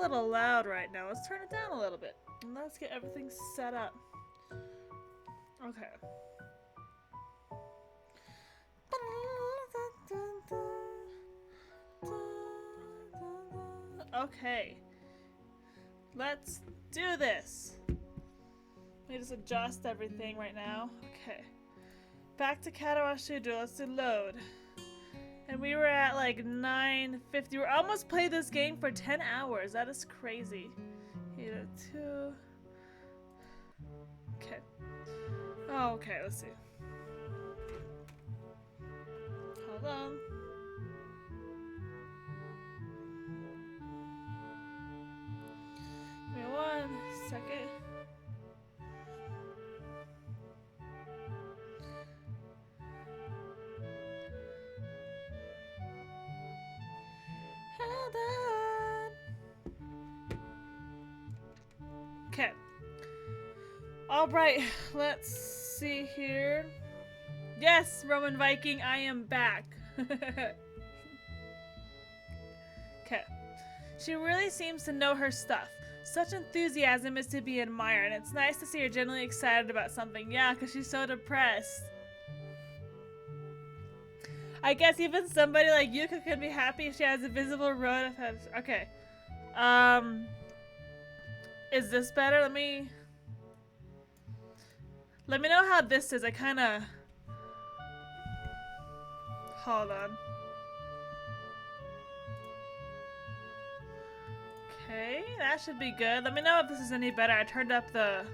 little loud right now. Let's turn it down a little bit. And let's get everything set up. Okay. Okay. Let's do this. Let me just adjust everything right now. Okay. Back to Katawa Shoujo. Let's do load. And we were at like 9:50. We're almost played this game for 10 hours. That is crazy. 802. Okay. Oh, okay, let's see. Hold on. Give me 1 second. Hold on. Okay. Alright, let's see here. Yes, Roman Viking, I am back. Okay. She really seems to know her stuff. Such enthusiasm is to be admired, and it's nice to see her genuinely excited about something. Yeah, because she's so depressed. I guess even somebody like Yuka could be happy if she has a visible road ahead. Okay. Is this better? Let me know how this is. I kind of... Hold on. Okay, that should be good. Let me know if this is any better. I turned up the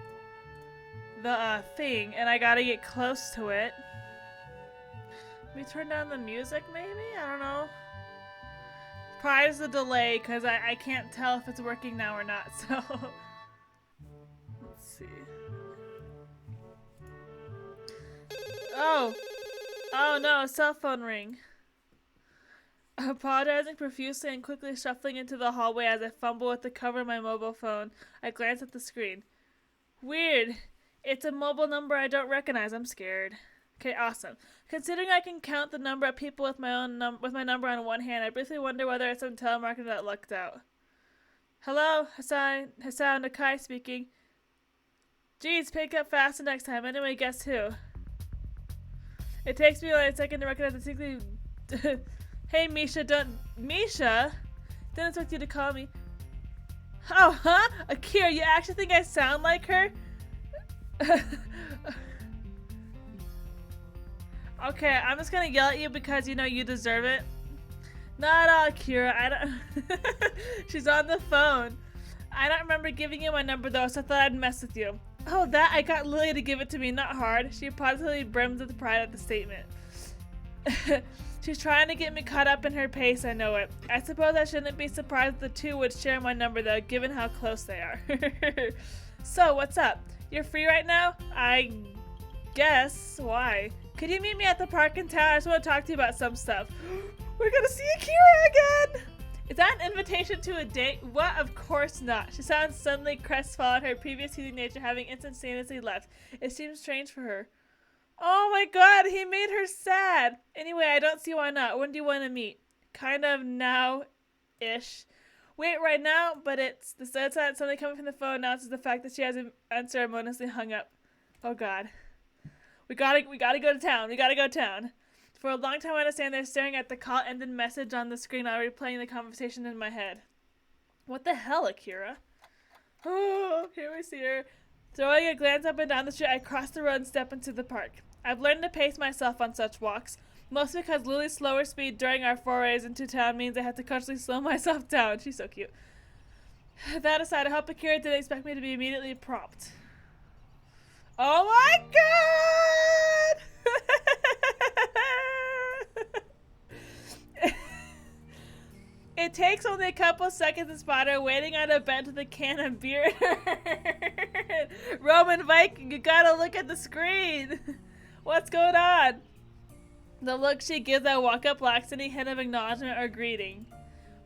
thing, and I gotta get close to it. Let me turn down the music, maybe? I don't know. Probably just the delay, because I can't tell if it's working now or not, so... Let's see. Oh! Oh no, a cell phone ring. Apologizing profusely and quickly shuffling into the hallway as I fumble with the cover of my mobile phone, I glance at the screen. Weird. It's a mobile number I don't recognize. I'm scared. Okay, awesome. Considering I can count the number of people with my number on one hand, I briefly wonder whether it's some telemarketer that lucked out. Hello, Hassan Nakai speaking. Geez, pick up faster next time. Anyway, guess who? It takes me like a second to recognize distinctly. Hey, Misha, Misha? Didn't expect you to call me. Oh, huh? Akira, you actually think I sound like her? Okay, I'm just gonna yell at you because you know you deserve it. Not at all, Akira. I don't. She's on the phone. I don't remember giving you my number though, so I thought I'd mess with you. Oh, that? I got Lily to give it to me, not hard. She positively brims with pride at the statement. She's trying to get me caught up in her pace, I know it. I suppose I shouldn't be surprised the two would share my number though, given how close they are. So, what's up? You're free right now? I guess. Why? Could you meet me at the park in town? I just want to talk to you about some stuff. We're gonna see Akira again! Is that an invitation to a date? What? Of course not. She sounds suddenly crestfallen, her previous soothing nature having instantaneously left. It seems strange for her. Oh my god, he made her sad! Anyway, I don't see why not. When do you want to meet? Kind of now-ish. Wait, right now? But it's... The sad something coming from the phone announces the fact that she has unceremoniously hung up. Oh god. We gotta go to town. We gotta go to town. For a long time I understand they're staring at the call-ended message on the screen while replaying the conversation in my head. What the hell, Akira? Oh, here we see her. Throwing a glance up and down the street, I cross the road and step into the park. I've learned to pace myself on such walks, mostly because Lily's slower speed during our forays into town means I have to consciously slow myself down. She's so cute. That aside, I hope Akira didn't expect me to be immediately prompt. Oh my god! It takes only a couple seconds to spot her waiting on a bench with a can of beer. Roman Viking, you gotta look at the screen. What's going on? The look she gives, I walk up lacks any hint of acknowledgement or greeting.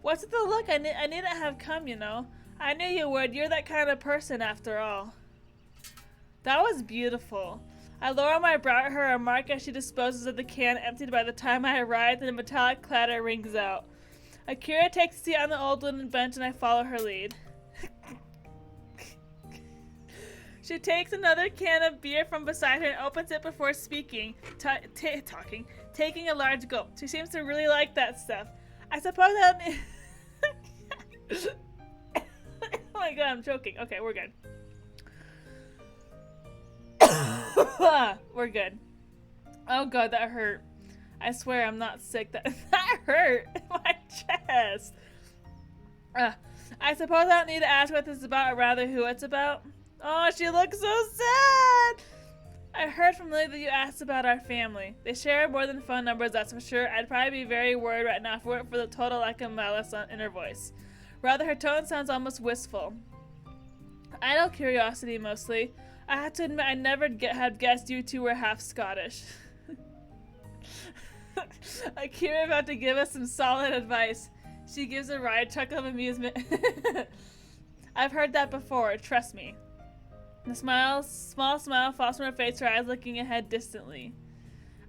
What's with the look? I need to have come, you know. I knew you would. You're that kind of person after all. That was beautiful. I lower my brow at her remark as she disposes of the can emptied by the time I arrived and a metallic clatter rings out. Akira takes a seat on the old wooden bench and I follow her lead. She takes another can of beer from beside her and opens it before speaking, taking a large gulp. She seems to really like that stuff. I suppose I'll... Oh my god, I'm choking. Okay, we're good. We're good. Oh god, that hurt. I swear I'm not sick. That hurt in my chest. I suppose I don't need to ask what this is about, or rather who it's about. Oh, she looks so sad. I heard from Lily that you asked about our family. They share more than phone numbers, that's for sure. I'd probably be very worried right now if it weren't for the total lack of malice in her voice. Rather, her tone sounds almost wistful. I know curiosity mostly. I have to admit I never had guessed you two were half Scottish. Akira about to give us some solid advice. She gives a wry chuckle of amusement. I've heard that before, trust me. The small smile falls from her face, her eyes looking ahead distantly.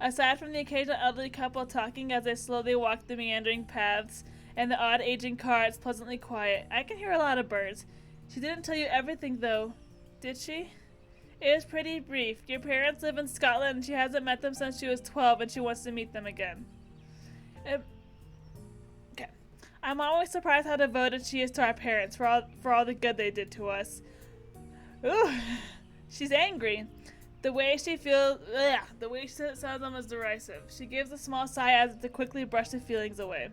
Aside from the occasional elderly couple talking as they slowly walk the meandering paths and the odd aging car, it's pleasantly quiet. I can hear a lot of birds. She didn't tell you everything though, did she? It was pretty brief. Your parents live in Scotland and she hasn't met them since she was 12 and she wants to meet them again. Okay. I'm always surprised how devoted she is to our parents for all the good they did to us. Ooh, she's angry. The way she sounds almost derisive. She gives a small sigh as if to quickly brush the feelings away.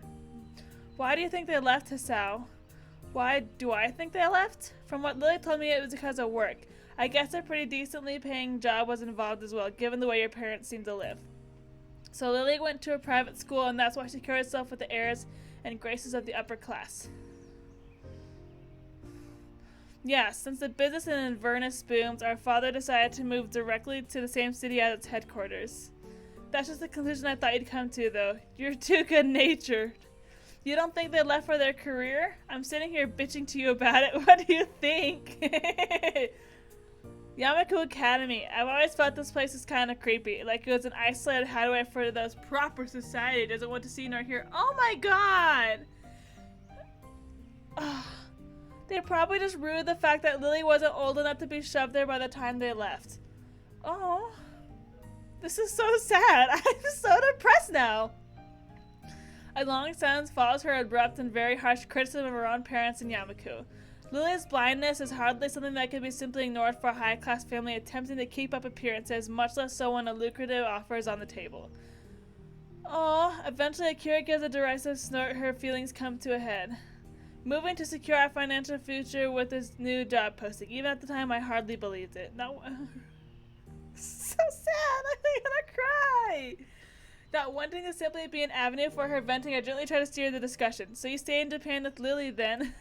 Why do you think they left, Hisao? Why do I think they left? From what Lily told me, it was because of work. I guess a pretty decently paying job was involved as well, given the way your parents seem to live. So Lily went to a private school, and that's why she carried herself with the airs and graces of the upper class. Yeah, since the business in Inverness booms, our father decided to move directly to the same city as its headquarters. That's just the conclusion I thought you'd come to, though. You're too good-natured. You don't think they left for their career? I'm sitting here bitching to you about it. What do you think? Yamaku Academy. I've always felt this place is kind of creepy. Like it was an isolated hideaway for those proper society doesn't want to see nor hear. Oh my god! They probably just rued the fact that Lily wasn't old enough to be shoved there by the time they left. Oh. This is so sad. I'm so depressed now. A long silence follows her abrupt and very harsh criticism of her own parents in Yamaku. Lily's blindness is hardly something that can be simply ignored for a high-class family attempting to keep up appearances, much less so when a lucrative offer is on the table. Eventually Akira gives a derisive snort, her feelings come to a head. Moving to secure our financial future with this new job posting. Even at the time, I hardly believed it. No, so sad, I'm gonna cry! Not wanting to simply be an avenue for her venting, I gently try to steer the discussion. So you stay in Japan with Lily then?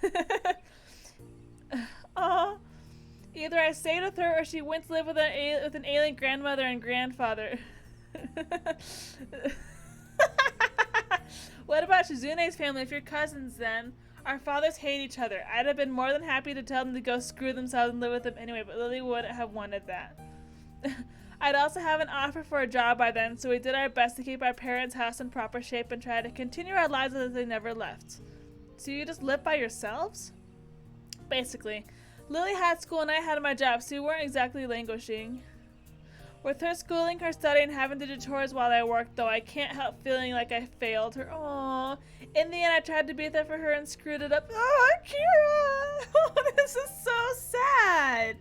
Either I stayed with her or she went to live with an alien grandmother and grandfather. What about Shizune's family if you're cousins then? Our fathers hate each other. I'd have been more than happy to tell them to go screw themselves and live with them anyway, but Lily wouldn't have wanted that. I'd also have an offer for a job by then, so we did our best to keep our parents' house in proper shape and try to continue our lives as if they never left. So you just live by yourselves? Basically. Lily had school and I had my job, so we weren't exactly languishing. With her schooling, her studying, and having to do chores while I worked, though, I can't help feeling like I failed her. Aww. In the end, I tried to be there for her and screwed it up. Oh, Kira! Oh, this is so sad!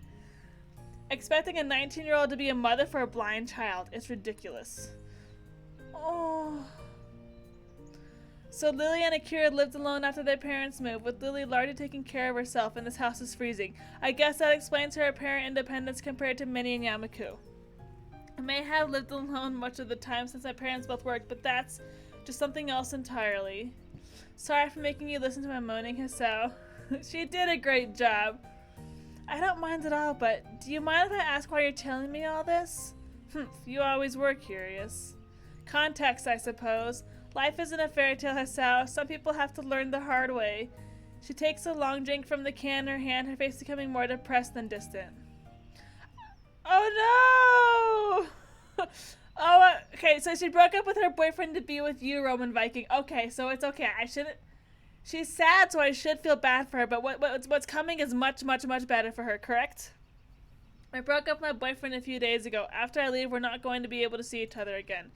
Expecting a 19-year-old to be a mother for a blind child. It's ridiculous. Oh. So Lily and Akira lived alone after their parents moved, with Lily largely taking care of herself, and this house is freezing. I guess that explains her apparent independence compared to many in Yamaku. I may have lived alone much of the time since my parents both worked, but that's just something else entirely. Sorry for making you listen to my moaning, Hisao. She did a great job. I don't mind at all, but do you mind if I ask why you're telling me all this? You always were curious. Context, I suppose. Life isn't a fairy tale, Hisao. Some people have to learn the hard way. She takes a long drink from the can in her hand, her face becoming more depressed than distant. Oh no! Okay, so she broke up with her boyfriend to be with you, Roman Viking. Okay, so it's okay. I shouldn't... She's sad, so I should feel bad for her, but what's coming is much, much, much better for her, correct? I broke up with my boyfriend a few days ago. After I leave, we're not going to be able to see each other again.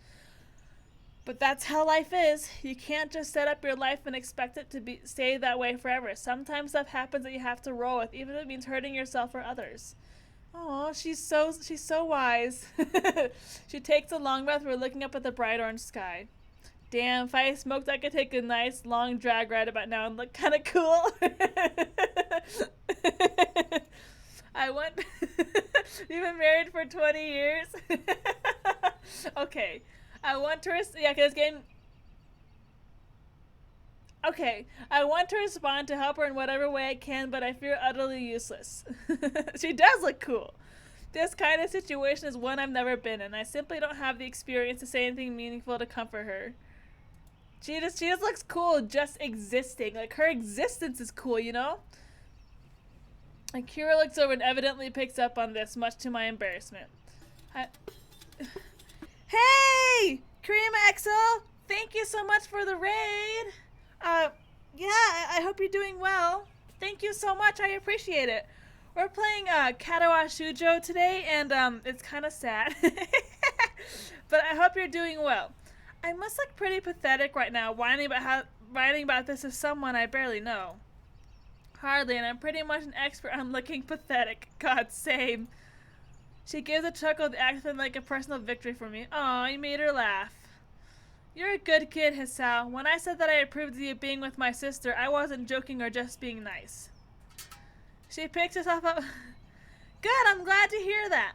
But that's how life is. You can't just set up your life and expect it to stay that way forever. Sometimes stuff happens that you have to roll with, even if it means hurting yourself or others. Oh, she's so wise. She takes a long breath. We're looking up at the bright orange sky. Damn, if I smoked, I could take a nice long drag right about now and look kind of cool. I want. You've been married for 20 years. Okay. I want to. Yeah, because game. Okay. I want to respond to help her in whatever way I can, but I fear utterly useless. She does look cool. This kind of situation is one I've never been in. I simply don't have the experience to say anything meaningful to comfort her. She just looks cool just existing. Like, her existence is cool, you know? Akira looks over and evidently picks up on this, much to my embarrassment. Hey! Karima XL! Thank you so much for the raid! Yeah, I hope you're doing well. Thank you so much, I appreciate it. We're playing, Katawa Shoujo today, and, it's kind of sad. But I hope you're doing well. I must look pretty pathetic right now, writing about this to someone I barely know. Hardly, and I'm pretty much an expert on looking pathetic. God, same. She gives a chuckle, acting like a personal victory for me. Aw, you made her laugh. You're a good kid, Hisao. When I said that I approved of you being with my sister, I wasn't joking or just being nice. She picks herself up. Good, I'm glad to hear that.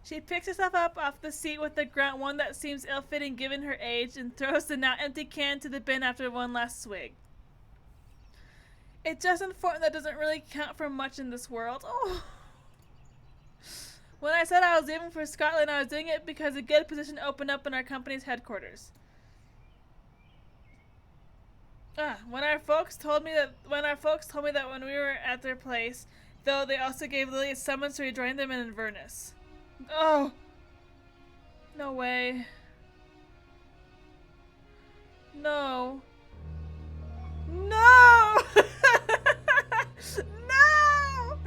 She picks herself up off the seat with a grunt, one that seems ill-fitting given her age, and throws the now empty can to the bin after one last swig. It's just unfortunate that doesn't really count for much in this world. Oh. When I said I was leaving for Scotland, I was doing it because a good position opened up in our company's headquarters. When our folks told me that when we were at their place, though, they also gave Lily a summons to rejoin them in Inverness. Oh! No way. No. No! No!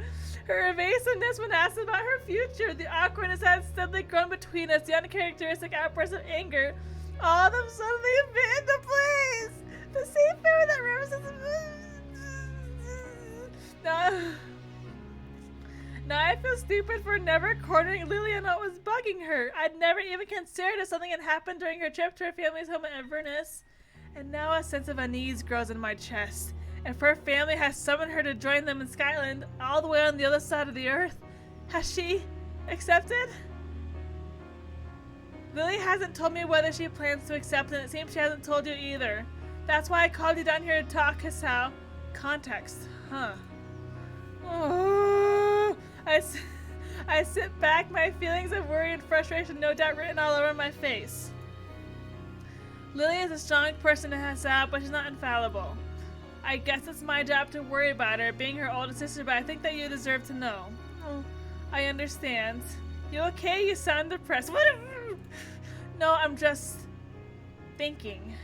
Her evasiveness when asked about her future, the awkwardness had steadily grown between us, the uncharacteristic outburst of anger, all of them suddenly fit into place! The same fear that represents. Now I feel stupid for never cornering Lily on what was bugging her. I'd never even considered if something had happened during her trip to her family's home in Inverness. And now a sense of unease grows in my chest. If her family has summoned her to join them in Scotland, all the way on the other side of the earth, has she accepted? Lily hasn't told me whether she plans to accept, and it seems she hasn't told you either. That's why I called you down here to talk, Hisao. Context, huh? Oh, I sit back, my feelings of worry and frustration no doubt written all over my face. Lily is a strong person to Hisao, but she's not infallible. I guess it's my job to worry about her, being her older sister, but I think that you deserve to know. Oh, I understand. You okay? You sound depressed. What? No, I'm just thinking.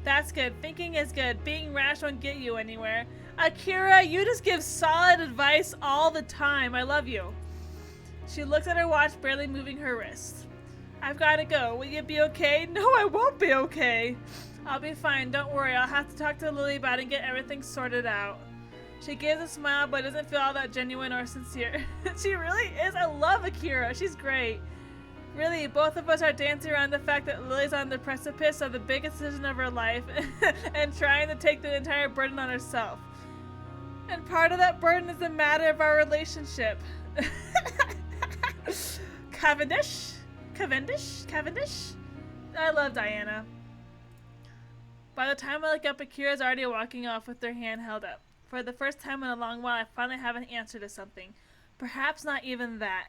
That's good. Thinking is good. Being rash won't get you anywhere. Akira, you just give solid advice all the time. I love you. She looks at her watch, barely moving her wrist. I've got to go. Will you be okay? No, I won't be okay. I'll be fine. Don't worry. I'll have to talk to Lily about it and get everything sorted out. She gives a smile, but doesn't feel all that genuine or sincere. She really is. I love Akira. She's great. Really, both of us are dancing around the fact that Lily's on the precipice of the biggest decision of her life and trying to take the entire burden on herself. And part of that burden is the matter of our relationship. Cavendish? I love Diana. By the time I look up, Akira's already walking off with her hand held up. For the first time in a long while, I finally have an answer to something. Perhaps not even that.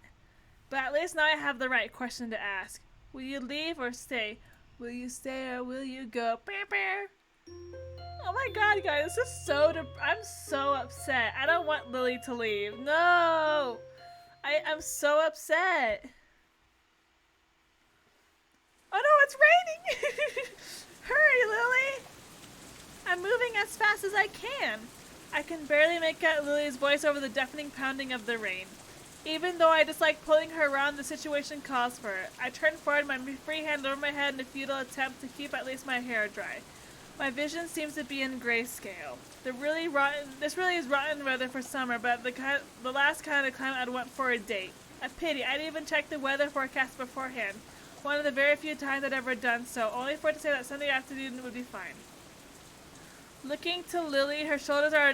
But at least now I have the right question to ask. Will you leave or stay? Will you stay or will you go? Oh my god, guys, this is I'm so upset. I don't want Lily to leave. No! I'm so upset. Oh no, it's raining! Hurry, Lily! I'm moving as fast as I can. I can barely make out Lilly's voice over the deafening pounding of the rain. Even though I dislike pulling her around, the situation calls for it. I turn forward, my free hand over my head in a futile attempt to keep at least my hair dry. My vision seems to be in grayscale. This really is rotten weather for summer, but the last kind of climate I'd want for a date. A pity, I'd even checked the weather forecast beforehand. One of the very few times I'd ever done so, only for it to say that Sunday afternoon would be fine. Looking to Lilly, her shoulders are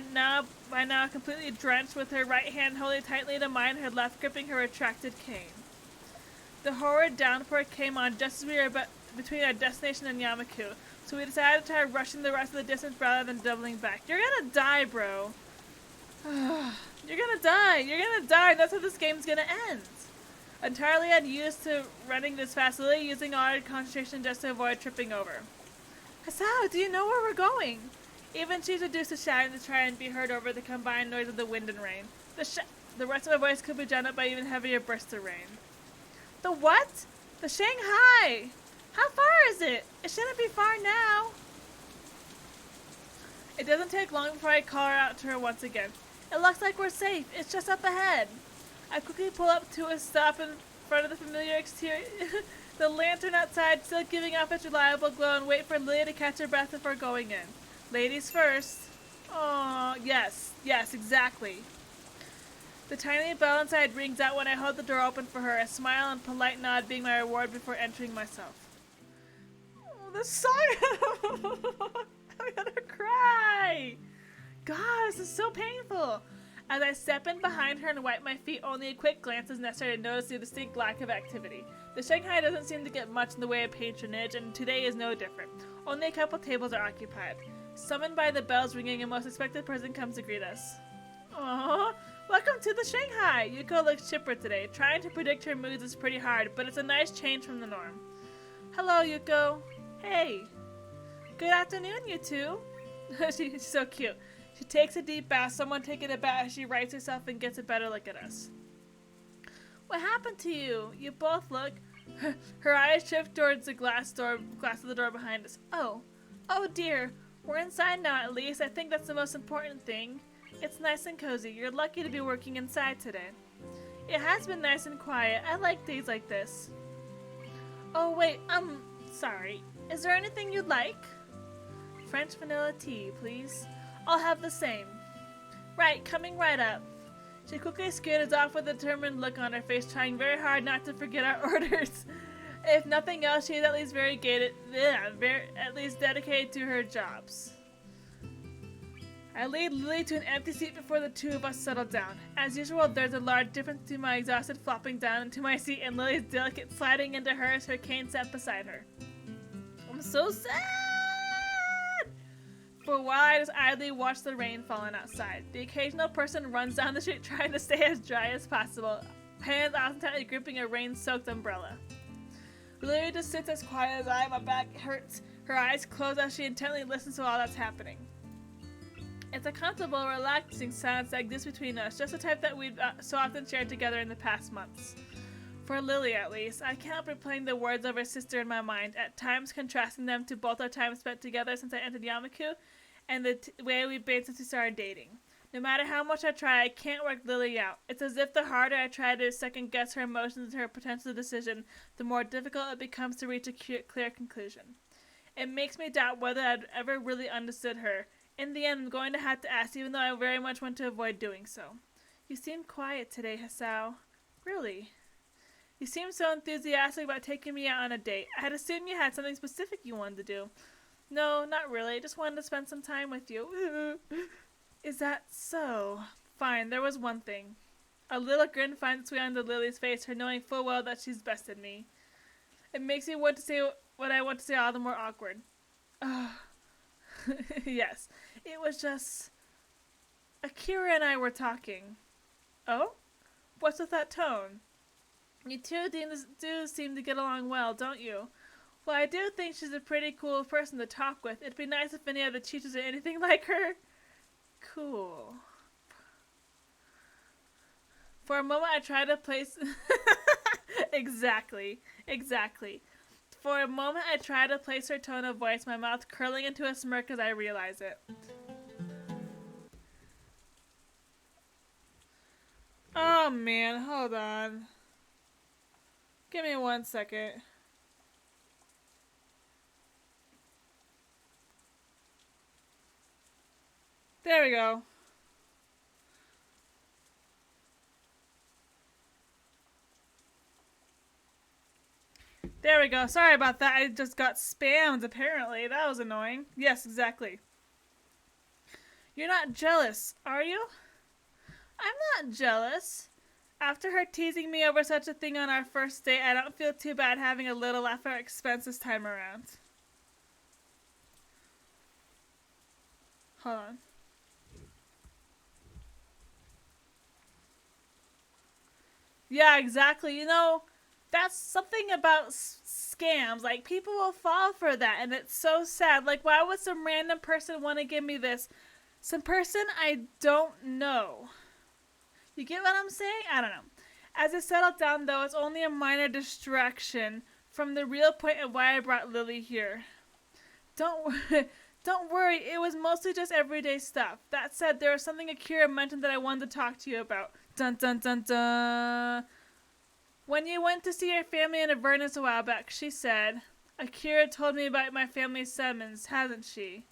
by now completely drenched, with her right hand holding tightly to mine, her left gripping her retracted cane. The horrid downpour came on just as we were between our destination and Yamaku, so we decided to try rushing the rest of the distance rather than doubling back. You're gonna die, bro. You're gonna die. You're gonna die. That's how this game's gonna end. Entirely unused to running this fast, Lilly using all her concentration just to avoid tripping over. Hasao, do you know where we're going? Even she's reduced to shouting to try and be heard over the combined noise of the wind and rain. The rest of my voice could be drowned out by even heavier bursts of rain. The what? The Shanghai! How far is it? It shouldn't be far now. It doesn't take long before I call her out to her once again. It looks like we're safe. It's just up ahead. I quickly pull up to a stop in front of the familiar exterior, the lantern outside still giving off its reliable glow, and wait for Lily to catch her breath before going in. Ladies first. Oh, yes, exactly. The tiny bell inside rings out when I hold the door open for her, a smile and polite nod being my reward before entering myself. Oh, this song! I'm gonna cry! God, this is so painful! As I step in behind her and wipe my feet, only a quick glance is necessary to notice the distinct lack of activity. The Shanghai doesn't seem to get much in the way of patronage, and today is no different. Only a couple tables are occupied. Summoned by the bells ringing, a most expected person comes to greet us. Aww, welcome to the Shanghai! Yuko looks chipper today. Trying to predict her moods is pretty hard, but it's a nice change from the norm. Hello, Yuko. Hey. Good afternoon, you two. She's so cute. She takes a deep bow, someone taking a bow as she rights herself and gets a better look at us. What happened to you? You both look... Her eyes shift towards the glass of the door behind us. Oh dear. We're inside now, at least. I think that's the most important thing. It's nice and cozy. You're lucky to be working inside today. It has been nice and quiet. I like days like this. Oh, wait, sorry. Is there anything you'd like? French vanilla tea, please. I'll have the same. Right, coming right up. She quickly scooters off with a determined look on her face, trying very hard not to forget our orders. If nothing else, she is at least at least dedicated to her jobs. I lead Lily to an empty seat before the two of us settle down. As usual, there's a large difference between my exhausted flopping down into my seat and Lily's delicate sliding into hers, her cane set beside her. I'm so sad! For a while, I just idly watch the rain falling outside. The occasional person runs down the street trying to stay as dry as possible, hands often tightly gripping a rain-soaked umbrella. Lily just sits as quiet as I, my back hurts, her eyes closed as she intently listens to all that's happening. It's a comfortable, relaxing silence that exists between us, just the type that we've so often shared together in the past months. For Lily, at least, I can't help replaying the words of her sister in my mind, at times contrasting them to both our time spent together since I entered Yamaku, and the way we've been since we started dating. No matter how much I try, I can't work Lily out. It's as if the harder I try to second-guess her emotions and her potential decision, the more difficult it becomes to reach a clear conclusion. It makes me doubt whether I'd ever really understood her. In the end, I'm going to have to ask, even though I very much want to avoid doing so. You seem quiet today, Hasao. Really? You seem so enthusiastic about taking me out on a date. I had assumed you had something specific you wanted to do. No, not really. Just wanted to spend some time with you. Is that so? Fine, there was one thing. A little grin finds its way onto Lily's face, her knowing full well that she's bested me. It makes me want to say what I want to say all the more awkward. Yes, it was just... Akira and I were talking. Oh? What's with that tone? You two do seem to get along well, don't you? Well, I do think she's a pretty cool person to talk with. It'd be nice if any other teachers are anything like her. Cool. For a moment, I tried to place... Exactly. For a moment, I try to place her tone of voice, my mouth curling into a smirk as I realize it. Oh man, hold on. Give me 1 second. There we go. There we go. Sorry about that. I just got spammed, apparently. That was annoying. Yes, exactly. You're not jealous, are you? I'm not jealous. After her teasing me over such a thing on our first date, I don't feel too bad having a little laugh at our expense this time around. Hold on. Yeah, exactly. You know, that's something about scams. Like, people will fall for that, and it's so sad. Like, why would some random person want to give me this? Some person I don't know. You get what I'm saying? I don't know. As I settled down, though, it's only a minor distraction from the real point of why I brought Lily here. Don't don't worry, it was mostly just everyday stuff. That said, there was something Akira mentioned that I wanted to talk to you about. Dun dun dun dun. When you went to see your family in Avernus a while back, she said, Akira told me about my family's summons, hasn't she?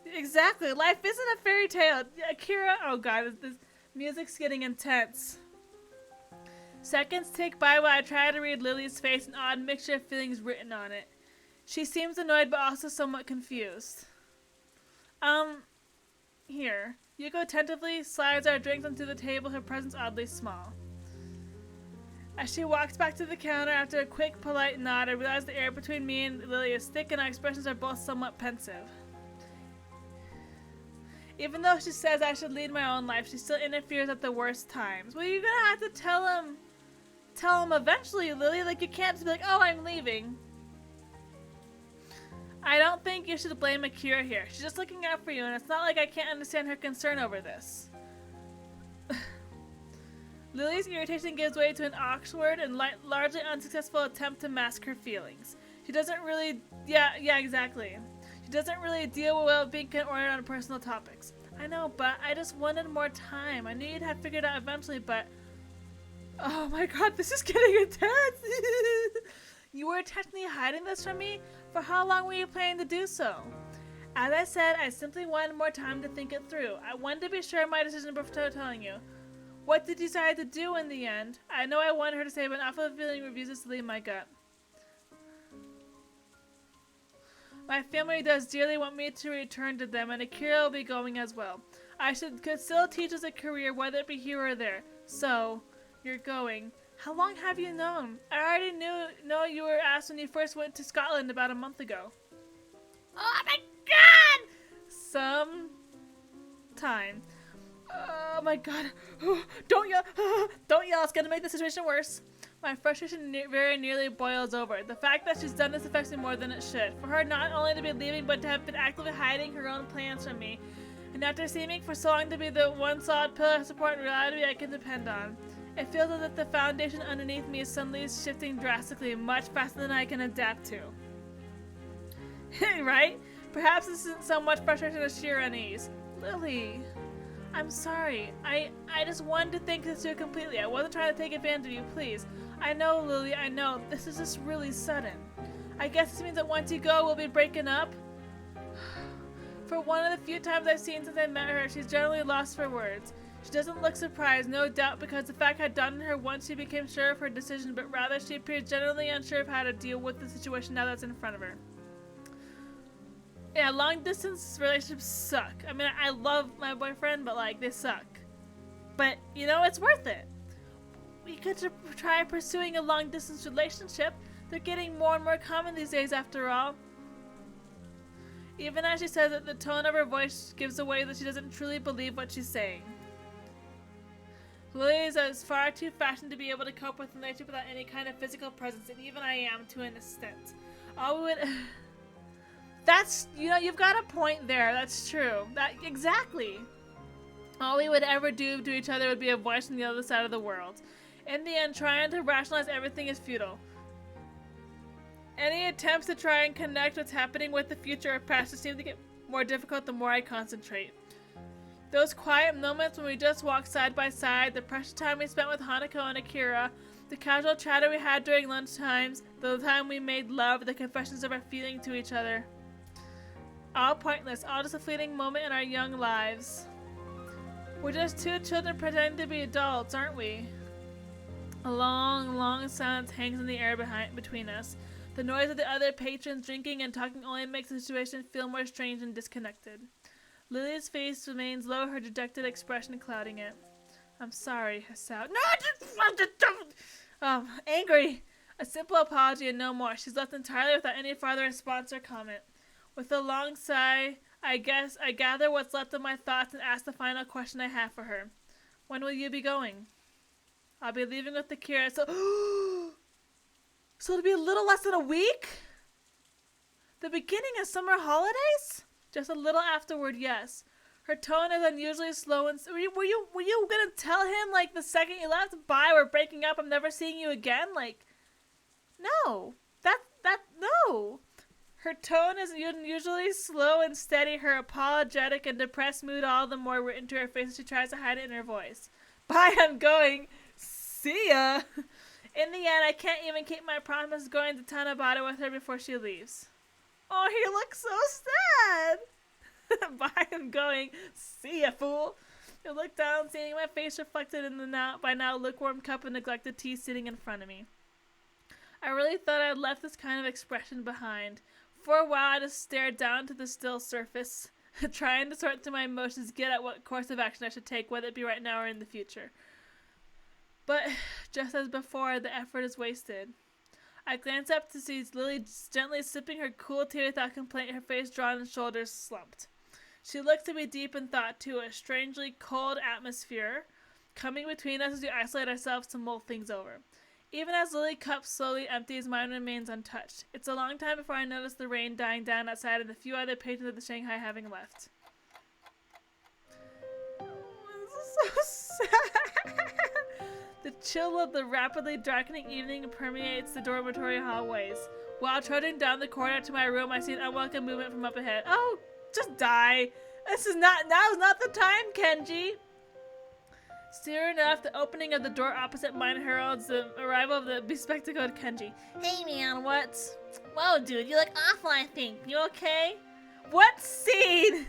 Exactly. Life isn't a fairy tale. Akira, oh god, this music's getting intense. Seconds tick by while I try to read Lily's face, an odd mixture of feelings written on it. She seems annoyed but also somewhat confused. Here. Yuko attentively slides our drinks onto the table, her presence oddly small. As she walks back to the counter, after a quick, polite nod, I realize the air between me and Lily is thick and our expressions are both somewhat pensive. Even though she says I should lead my own life, she still interferes at the worst times. Well, you're gonna have to tell him eventually, Lily. Like, you can't just be like, oh, I'm leaving. I don't think you should blame Akira here. She's just looking out for you, and it's not like I can't understand her concern over this. Lily's irritation gives way to an awkward and largely unsuccessful attempt to mask her feelings. She doesn't really... Yeah, exactly. She doesn't really deal well with being oriented on personal topics. I know, but I just wanted more time. I knew you'd have figured it out eventually, but... Oh my god, this is getting intense! You were intentionally hiding this from me? For how long were you planning to do so? As I said, I simply wanted more time to think it through. I wanted to be sure of my decision before telling you. What did you decide to do in the end? I know I wanted her to say, but an awful feeling refuses to leave my gut. My family does dearly want me to return to them, and Akira will be going as well. Could still teach us a career, whether it be here or there. So, you're going. How long have you known? I already know you were asked when you first went to Scotland about a month ago. Oh my god! Some time. Oh my god. Don't yell. Don't yell. It's gonna make the situation worse. My frustration very nearly boils over. The fact that she's done this affects me more than it should. For her not only to be leaving, but to have been actively hiding her own plans from me. And after seeming for so long to be the one solid pillar of support and reality I can depend on. It feels as if the foundation underneath me is suddenly shifting drastically, much faster than I can adapt to. Right? Perhaps this isn't so much frustration as sheer unease. Lily, I'm sorry. I just wanted to think this through completely. I wasn't trying to take advantage of you, please. I know, Lily, I know. This is just really sudden. I guess this means that once you go, we'll be breaking up? For one of the few times I've seen since I met her, she's generally lost for words. She doesn't look surprised, no doubt because the fact had dawned on her once she became sure of her decision, but rather she appeared generally unsure of how to deal with the situation now that's in front of her. Yeah, long-distance relationships suck. I mean, I love my boyfriend, but, like, they suck. But, you know, it's worth it. We could try pursuing a long-distance relationship. They're getting more and more common these days, after all. Even as she says it, the tone of her voice gives away that she doesn't truly believe what she's saying. Lily is far too fashioned to be able to cope with relationship without any kind of physical presence, and even I am to an extent. All we would... That's, you know, you've got a point there. That's true. Exactly. All we would ever do to each other would be a voice from the other side of the world. In the end, trying to rationalize everything is futile. Any attempts to try and connect what's happening with the future or past just seem to get more difficult the more I concentrate. Those quiet moments when we just walked side by side, the precious time we spent with Hanako and Akira, the casual chatter we had during lunchtimes, the time we made love, the confessions of our feeling to each other. All pointless, all just a fleeting moment in our young lives. We're just two children pretending to be adults, aren't we? A long, long silence hangs in the air between us. The noise of the other patrons drinking and talking only makes the situation feel more strange and disconnected. Lily's face remains low, her dejected expression clouding it. I'm sorry, Hasao. No, angry. A simple apology and no more. She's left entirely without any further response or comment. With a long sigh, I gather what's left of my thoughts and ask the final question I have for her. When will you be going? I'll be leaving with Akira, so it'll be a little less than a week? The beginning of summer holidays? Just a little afterward, yes. Her tone is unusually slow and were you gonna tell him like the second you left? Bye, we're breaking up, I'm never seeing you again? Like, no. No. Her tone is unusually slow and steady, her apologetic and depressed mood all the more written to her face as she tries to hide it in her voice. Bye, I'm going. See ya. In the end, I can't even keep my promise going to Tanabata with her before she leaves. Oh, he looks so sad. Bye, I'm going. See ya, fool. I look down, seeing my face reflected in the by now lukewarm cup of neglected tea sitting in front of me. I really thought I'd left this kind of expression behind. For a while, I just stared down to the still surface, trying to sort through my emotions, get at what course of action I should take, whether it be right now or in the future. But, just as before, the effort is wasted. I glance up to see Lily gently sipping her cool tea without complaint, her face drawn and shoulders slumped. She looks to be deep in thought, too, a strangely cold atmosphere coming between us as we isolate ourselves to mull things over. Even as Lily's cup slowly empties, mine remains untouched. It's a long time before I notice the rain dying down outside and the few other patrons of the Shanghai having left. Oh, this is so sad. The chill of the rapidly darkening evening permeates the dormitory hallways. While trudging down the corridor to my room, I see an unwelcome movement from up ahead. Oh, just die. Now's not the time, Kenji. Soon enough, the opening of the door opposite mine heralds the arrival of the bespectacled Kenji. Hey man, what's... Whoa dude, you look awful, I think. You okay? What scene?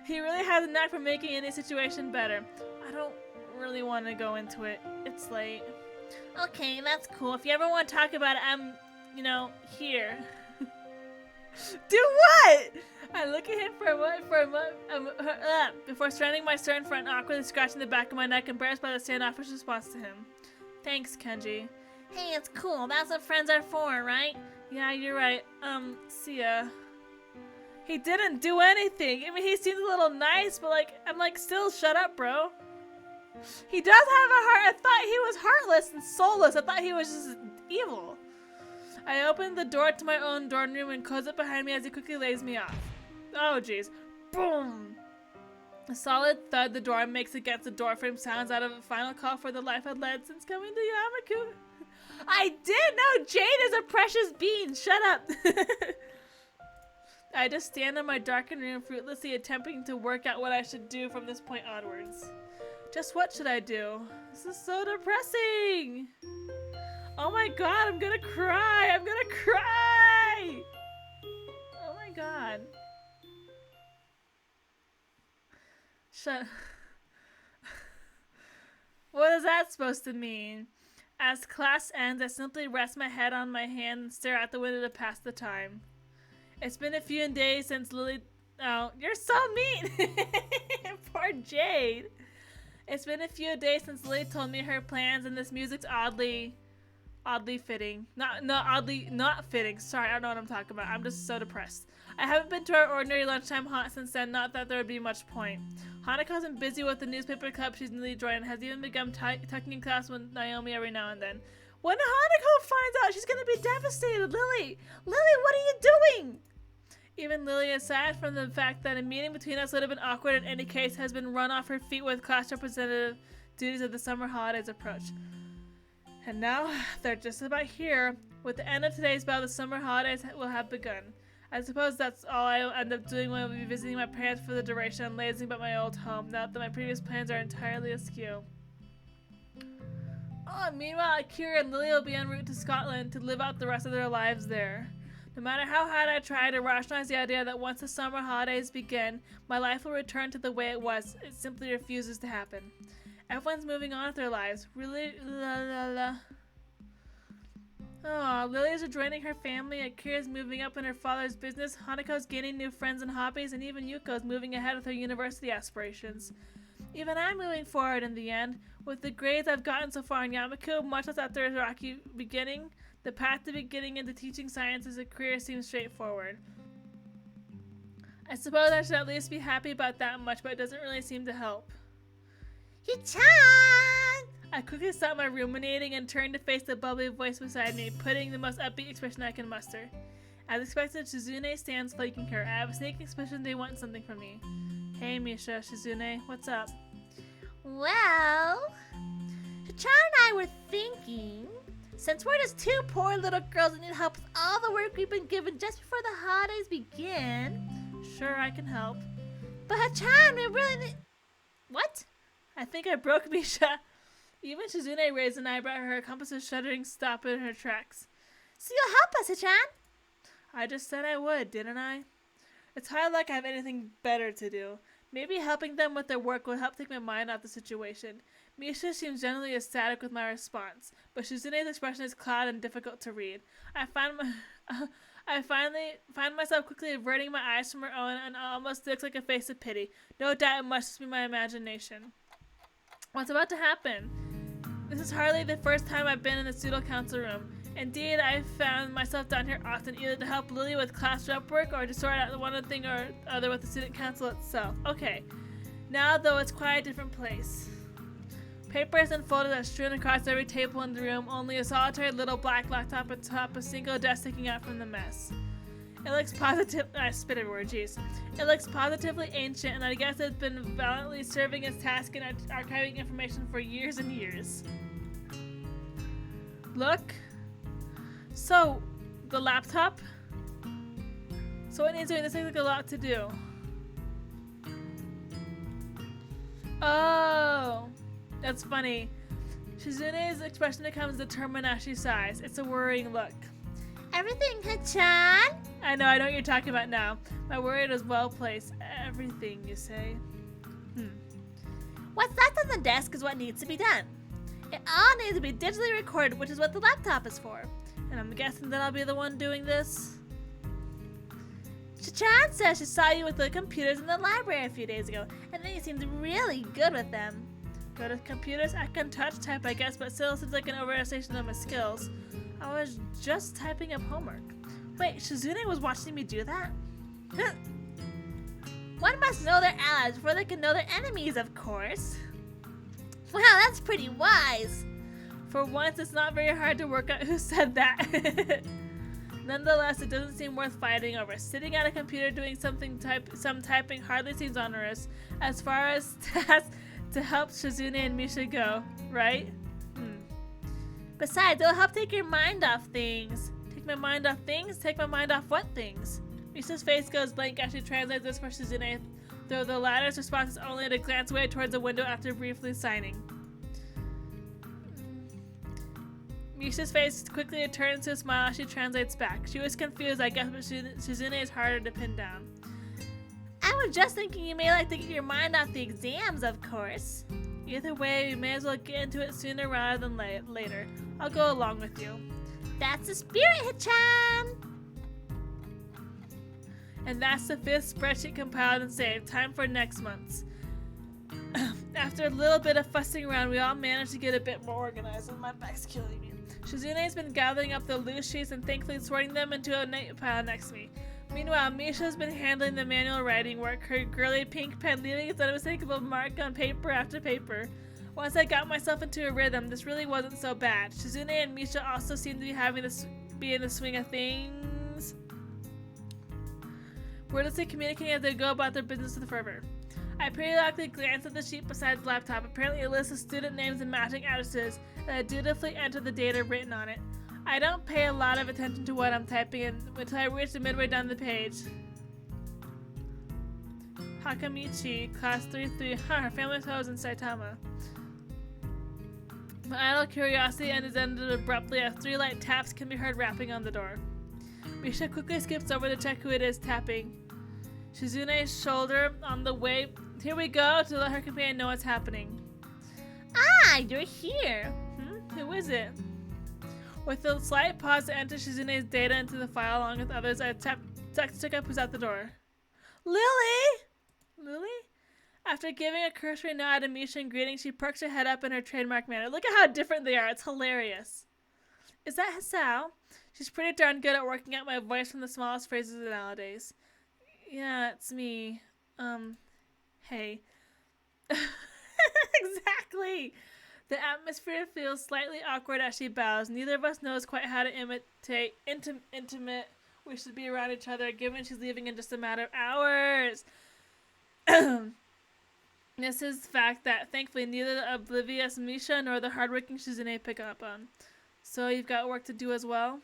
He really has a knack for making any situation better. I don't really want to go into it. It's late. Okay, that's cool. If you ever want to talk about it, I'm, here. Do what? I look at him for a moment, before straining my stern front, awkwardly scratching the back of my neck, embarrassed by the standoffish response to him. Thanks, Kenji. Hey, it's cool. That's what friends are for, right? Yeah, you're right. See ya. He didn't do anything. I mean, he seems a little nice, but I'm still shut up, bro. He does have a heart. I thought he was heartless and soulless. I thought he was just evil. I opened the door to my own dorm room and closed it behind me as he quickly lays me off. Oh, jeez. Boom! A solid thud the door makes against the doorframe sounds out of a final call for the life I'd led since coming to Yamaku. I did know Jade is a precious bean! Shut up! I just stand in my darkened room, fruitlessly attempting to work out what I should do from this point onwards. Just what should I do? This is so depressing! Oh my god, I'm gonna cry! I'm gonna cry! Oh my god. Shut. What is that supposed to mean? As class ends, I simply rest my head on my hand and stare out the window to pass the time. It's been a few days since Lily... Oh, you're so mean! Poor Jade. It's been a few days since Lily told me her plans, and this music's oddly fitting. Oddly not fitting. Sorry, I don't know what I'm talking about. I'm just so depressed. I haven't been to our ordinary lunchtime haunt since then, not that there would be much point. Hanako's been busy with the newspaper club she's newly joined and has even begun tucking in class with Naomi every now and then. When Hanako finds out, she's gonna be devastated. Lily, what are you doing? Even Lily, aside from the fact that a meeting between us would have been awkward in any case, has been run off her feet with class representative duties of the summer holidays approach. And now they're just about here. With the end of today's bell, the summer holidays will have begun. I suppose that's all I'll end up doing when I'll be visiting my parents for the duration and lazing about my old home, now that my previous plans are entirely askew. Oh, meanwhile, Akira and Lily will be en route to Scotland to live out the rest of their lives there. No matter how hard I try to rationalize the idea that once the summer holidays begin, my life will return to the way it was, it simply refuses to happen. Everyone's moving on with their lives. Really? Oh, Lily's rejoining her family, Akira's moving up in her father's business, Hanako's gaining new friends and hobbies, and even Yuko's moving ahead with her university aspirations. Even I'm moving forward in the end. With the grades I've gotten so far in Yamaku, much less after a rocky beginning, the path to getting into teaching science as a career seems straightforward. I suppose I should at least be happy about that much, but it doesn't really seem to help. Hichan! I quickly stopped my ruminating and turned to face the bubbly voice beside me, putting the most upbeat expression I can muster. As expected, Shizune stands flanking her. I have a sneaking suspicion they want something from me. Hey Misha, Shizune, what's up? Well, Hichan and I were thinking, since we're just two poor little girls that need help with all the work we've been given just before the holidays begin. Sure, I can help. But Hichan, we really need... What? I think I broke Misha. Even Shizune raised an eyebrow, her accomplice's shuddering stop in her tracks. So you'll help us, Hichan? I just said I would, didn't I? It's hard like I have anything better to do. Maybe helping them with their work will help take my mind off the situation. Misha seems generally ecstatic with my response, but Shizune's expression is clouded and difficult to read. I finally find myself quickly averting my eyes from her own and almost looks like a face of pity. No doubt it must just be my imagination. What's about to happen? This is hardly the first time I've been in the pseudo council room. Indeed, I've found myself down here often, either to help Lily with class rep work or to sort out one thing or other with the student council itself. Okay, now though it's quite a different place. Papers and folders are strewn across every table in the room, only a solitary little black laptop atop a single desk sticking out from the mess. It looks I spit everywhere, jeez. It looks positively ancient, and I guess it's been valiantly serving its task in archiving information for years and years. Look. So, the laptop? So it needs doing, this thing like a lot to do. Oh, that's funny. Shizune's expression becomes determined as she sighs. It's a worrying look. Everything, Hichan? I know what you're talking about now. My worry is well placed. Everything, you say? What's left on the desk is what needs to be done. It all needs to be digitally recorded, which is what the laptop is for. And I'm guessing that I'll be the one doing this? Hichan says she saw you with the computers in the library a few days ago, and then you seemed really good with them. Good with computers? I can touch type, I guess, but still seems like an overestimation of my skills. I was just typing up homework. Wait, Shizune was watching me do that? One must know their allies before they can know their enemies, of course. Wow, that's pretty wise. For once, it's not very hard to work out who said that. Nonetheless, it doesn't seem worth fighting over. Sitting at a computer doing some typing hardly seems onerous, as far as tasks to help Shizune and Misha go, right? Besides, it'll help take your mind off things. Take my mind off things? Take my mind off what things? Misha's face goes blank as she translates this for Shizune, though the latter's response is only to glance away towards the window after briefly signing. Misha's face quickly turns to a smile as she translates back. She was confused, I guess, but Shizune is harder to pin down. I was just thinking you may like to get your mind off the exams, of course. Either way, we may as well get into it sooner rather than later. I'll go along with you. That's the spirit, Hichan! And that's the 5th spreadsheet compiled and saved. Time for next month's. After a little bit of fussing around, we all managed to get a bit more organized, and my back's killing me. Shizune's been gathering up the loose sheets and thankfully sorting them into a neat pile next to me. Meanwhile, Misha's been handling the manual writing work, her girly pink pen leaving its unmistakable mark on paper after paper. Once I got myself into a rhythm, this really wasn't so bad. Shizune and Misha also seemed to be in the swing of things, wordlessly communicating as they go about their business with fervor. I periodically glance at the sheet beside the laptop. Apparently it lists the student names and matching addresses, and I dutifully enter the data written on it. I don't pay a lot of attention to what I'm typing in until I reach the midway down the page. Hakamichi, class 3-3. Her family's home is in Saitama. My idle curiosity is ended abruptly as 3 light taps can be heard rapping on the door. Misha quickly skips over to check who it is tapping. Shizune's shoulder on the way. Here we go to let her companion know what's happening. Ah, you're here. Who is it? With a slight pause to enter Shizune's data into the file along with others, I check up who's at the door. Lily! Lily? After giving a cursory nod to Misha in greeting, she perks her head up in her trademark manner. Look at how different they are. It's hilarious. Is that Hisao? She's pretty darn good at working out my voice from the smallest phrases nowadays. Yeah, it's me. Hey. Exactly. The atmosphere feels slightly awkward as she bows. Neither of us knows quite how to intimate we should be around each other, given she's leaving in just a matter of hours. This is the fact that, thankfully, neither the oblivious Misha nor the hardworking Shizune pick up on. So you've got work to do as well?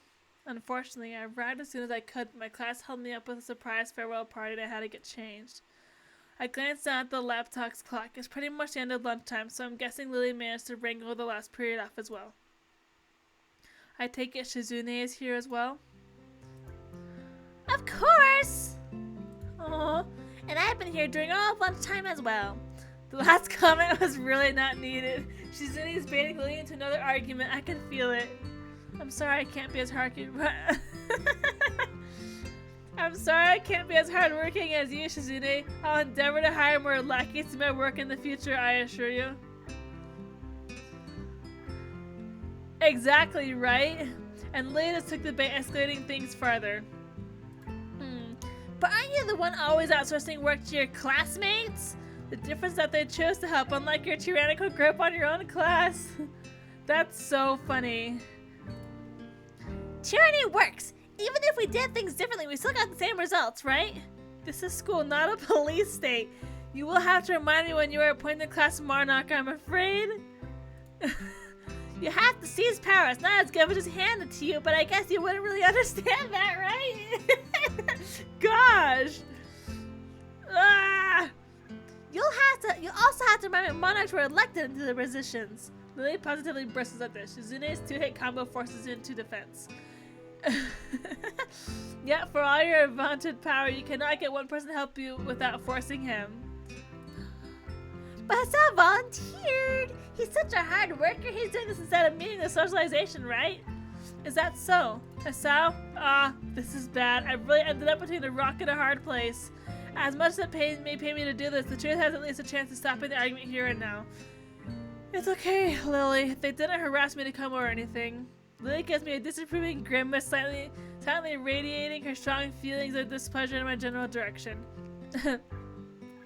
Unfortunately, I arrived as soon as I could. My class held me up with a surprise farewell party and I had to get changed. I glanced down at the laptop's clock. It's pretty much the end of lunchtime, so I'm guessing Lily managed to wrangle the last period off as well. I take it Shizune is here as well? Of course! Aww. And I've been here during all of lunchtime as well. The last comment was really not needed. Shizune's baiting Lily into another argument. I can feel it. I'm sorry I can't be as hardworking as you, Shizune. I'll endeavor to hire more lackeys to my work in the future, I assure you. Exactly, right? And Lily just took the bait, escalating things farther. But aren't you the one always outsourcing work to your classmates? The difference is that they chose to help, unlike your tyrannical grip on your own class. That's so funny. Tyranny works! Even if we did things differently, we still got the same results, right? This is school, not a police state. You will have to remind me when you are appointed class monarch, I'm afraid. You have to seize power. It's not as good as just hand it to you, but I guess you wouldn't really understand that, right? Gosh! Ah! You'll also have to remember monarchs were elected into the positions. Lily positively bursts at this. Shizune's 2-hit combo forces you into defense. Yet, for all your vaunted power, you cannot get one person to help you without forcing him. But Hisao volunteered! He's such a hard worker, he's doing this instead of meaningless socialization, right? Is that so? Hisao? This is bad. I've really ended up between a rock and a hard place. As much as it may pay me to do this, the truth has at least a chance of stopping the argument here and now. It's okay, Lily. They didn't harass me to come or anything. Lily gives me a disapproving grimace, silently radiating her strong feelings of displeasure in my general direction.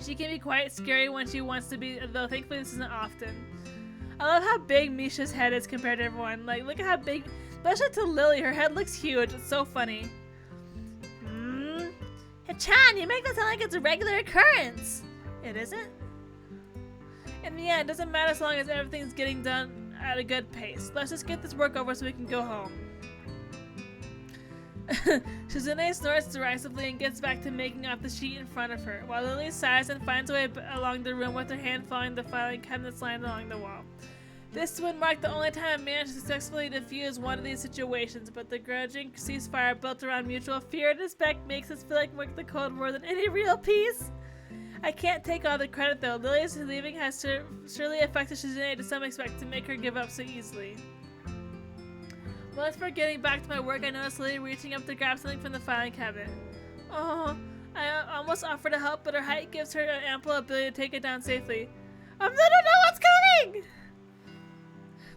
She can be quite scary when she wants to be, though thankfully this isn't often. I love how big Misha's head is compared to everyone. Like, look at how big, especially to Lily, her head looks huge. It's so funny. Hey-chan, you make that sound like it's a regular occurrence. It isn't? And yeah, it doesn't matter as long as everything's getting done at a good pace. Let's just get this work over so we can go home. Shizune snorts derisively and gets back to making up the sheet in front of her, while Lily sighs and finds her way along the room with her hand following the filing cabinets lined along the wall. This would mark the only time I managed to successfully defuse one of these situations, but the grudging ceasefire built around mutual fear and respect makes us feel like we're the Cold War than any real peace. I can't take all the credit though. Lily's leaving has surely affected Shizune to some extent to make her give up so easily. Once for getting back to my work, I noticed Lily reaching up to grab something from the filing cabinet. Oh, I almost offered to help, but her height gives her an ample ability to take it down safely. No, what's coming!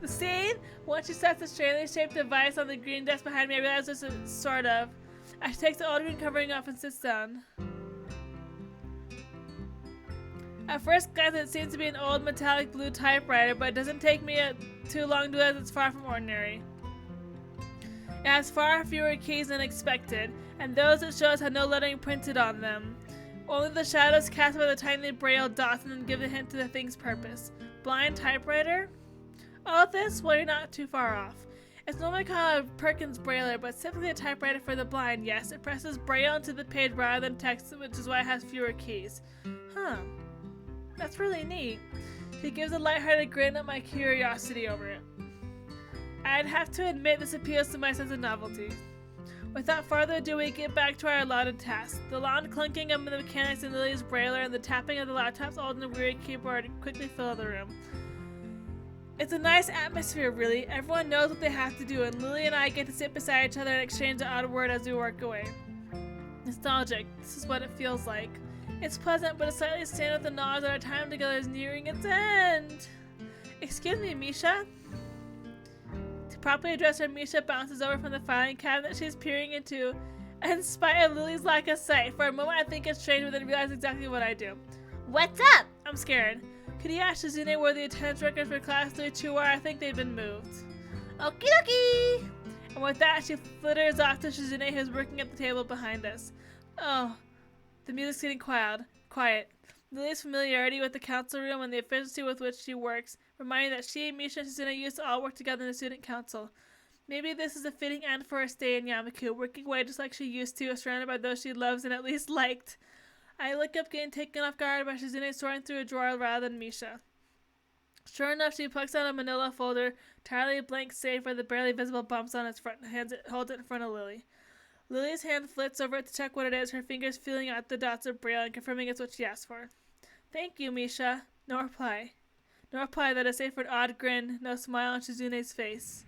The scene, once she sets the strangely shaped device on the green desk behind me, I realize this is sort of. She takes the old green covering off and sits down. At first glance, it seems to be an old metallic blue typewriter, but it doesn't take me too long to realize it's far from ordinary. It has far fewer keys than expected, and those it shows have no lettering printed on them. Only the shadows cast by the tiny braille dots and then give a hint to the thing's purpose. Blind typewriter? All this? Well, you're not too far off. It's normally called a Perkins brailler, but simply a typewriter for the blind, yes. It presses braille into the page rather than text, which is why it has fewer keys. Huh. That's really neat. He gives a lighthearted grin at my curiosity over it. I'd have to admit this appeals to my sense of novelty. Without further ado, we get back to our allotted task. The loud clunking of the mechanics in Lilly's brailler and the tapping of the laptop's old and weary keyboard quickly fill the room. It's a nice atmosphere, really. Everyone knows what they have to do, and Lilly and I get to sit beside each other and exchange an odd word as we work away. Nostalgic. This is what it feels like. It's pleasant, but it's slightly stained with the knowledge that our time together is nearing its end. Excuse me, Misha? To properly address her, Misha bounces over from the filing cabinet she's peering into, in spite of Lily's lack of sight. For a moment, I think it's strange, but then realize exactly what I do. What's up? I'm scared. Could you ask Shizune where the attendance records for class 32 are? I think they've been moved. Okie dokie! And with that, she flitters off to Shizune, who's working at the table behind us. Oh, the music's getting quiet. Lily's familiarity with the council room and the efficiency with which she works, reminding that she, Misha, and Shizune used to all work together in the student council. Maybe this is a fitting end for her stay in Yamaku, working away just like she used to, surrounded by those she loves and at least liked. I look up, getting taken off guard by Shizune sorting through a drawer rather than Misha. Sure enough, she plucks out a manila folder, entirely blank save where the barely visible bumps on its front, holds it in front of Lily. Lily's hand flits over it to check what it is, her fingers feeling out the dots of braille and confirming it's what she asked for. Thank you, Misha. No reply. No reply, that is save for an odd grin, no smile on Shizune's face.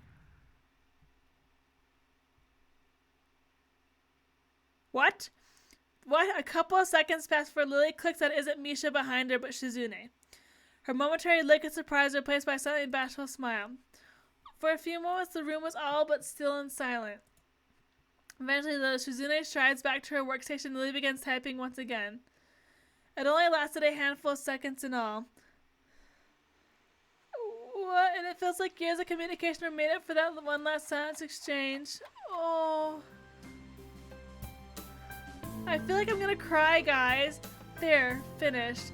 What? What? A couple of seconds pass before Lily clicks that it isn't Misha behind her, but Shizune. Her momentary look of surprise replaced by a slightly bashful smile. For a few moments, the room was all but still and silent. Eventually, though, Shizune strides back to her workstation, Lily begins typing once again. It only lasted a handful of seconds in all. What? And it feels like years of communication were made up for that one last sentence exchange. Oh. I feel like I'm gonna cry, guys. There, finished.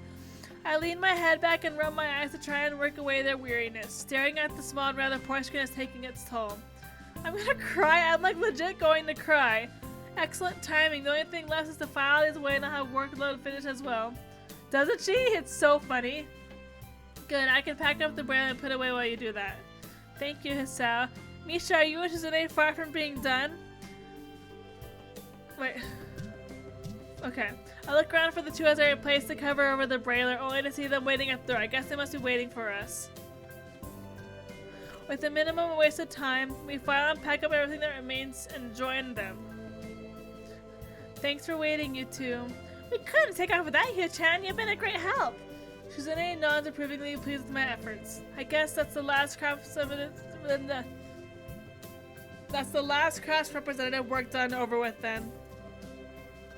I lean my head back and rub my eyes to try and work away their weariness, staring at the small and rather poor screen is taking its toll. I'm gonna cry. I'm like legit going to cry. Excellent timing. The only thing left is to file these away and I'll have workload finished as well. Doesn't she? It's so funny. Good, I can pack up the braille and put it away while you do that. Thank you, Hisao. Misha, are you and Shizune far from being done? Wait. Okay. I look around for the two as I replace the cover over the brailler, only to see them waiting at the door. I guess they must be waiting for us. With a minimum waste of time, we file and pack up everything that remains and join them. Thanks for waiting, you two. We couldn't take off without you, Chan. You've been a great help. Shizune nods approvingly, pleased with my efforts. I guess that's the last craft That's the last craft representative work done over with then.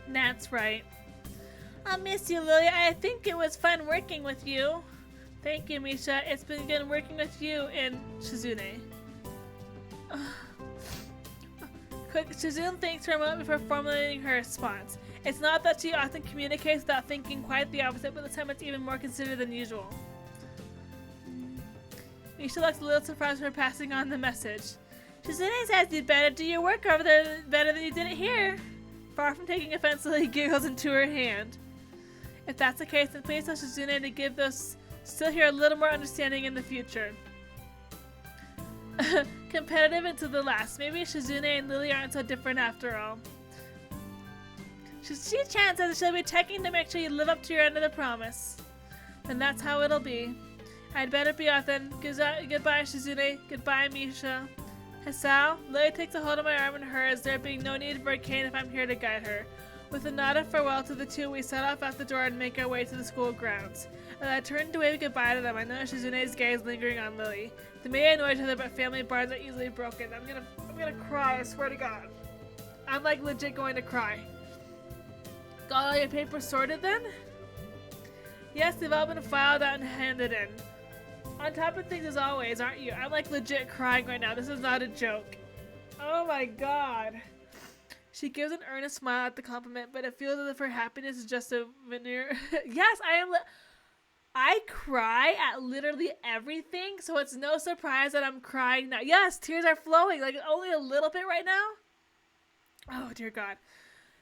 That's right. I'll miss you, Lily. I think it was fun working with you. Thank you, Misha. It's been good working with you and Shizune. Quick, Shizune thinks for a moment before formulating her response. It's not that she often communicates without thinking, quite the opposite, but this time it's even more considered than usual. Misha looks a little surprised for passing on the message. Shizune says you'd better do your work over there better than you did it here. Far from taking offense, Lily giggles into her hand. If that's the case, then please tell Shizune to give those still here a little more understanding in the future. Competitive into the last. Maybe Shizune and Lily aren't so different after all. She-chan says she'll be checking to make sure you live up to your end of the promise. Then that's how it'll be. I'd better be off then. Goodbye, Shizune. Goodbye, Misha. Hisao, Lily takes a hold of my arm in hers, there being no need for a cane if I'm here to guide her. With a nod of farewell to the two, we set off out the door and make our way to the school grounds. As I turned to wave goodbye to them, I noticed Shizune's gaze lingering on Lily. They may annoy each other, but family bonds are easily broken. I'm gonna cry, I swear to God. I'm like legit going to cry. Got all your papers sorted then? Yes, they've all been filed out and handed in. On top of things as always, aren't you? I'm like legit crying right now. This is not a joke. Oh my God. She gives an earnest smile at the compliment, but it feels as if her happiness is just a veneer. Yes, I cry at literally everything, so it's no surprise that I'm crying now. Yes, tears are flowing, like only a little bit right now. Oh, dear God.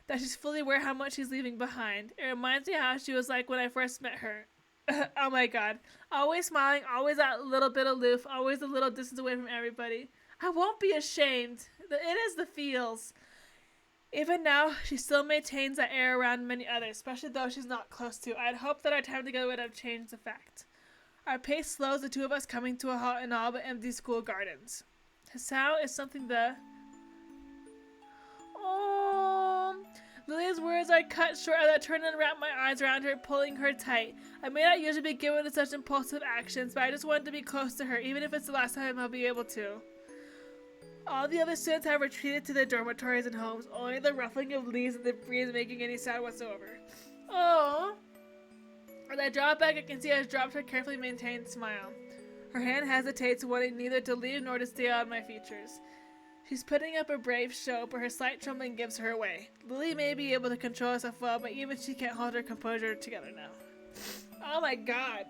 That she's fully aware how much she's leaving behind. It reminds me how she was like when I first met her. Oh my God. Always smiling, always a little bit aloof, always a little distance away from everybody. I won't be ashamed. It is the feels. Even now, she still maintains that air around many others, especially those she's not close to. I'd hoped that our time together would have changed the fact. Our pace slows, the two of us coming to a halt in all but empty school gardens. Hisao is something Oh, Lilly's words are cut short as I turn and wrap my arms around her, pulling her tight. I may not usually be given to such impulsive actions, but I just wanted to be close to her, even if it's the last time I'll be able to. All the other students have retreated to their dormitories and homes, only the ruffling of leaves and the breeze making any sound whatsoever. Oh! As I draw back, I can see I've dropped her carefully maintained smile. Her hand hesitates, wanting neither to leave nor to stay on my features. She's putting up a brave show, but her slight trembling gives her away. Lilly may be able to control herself well, but even she can't hold her composure together now. Oh my God.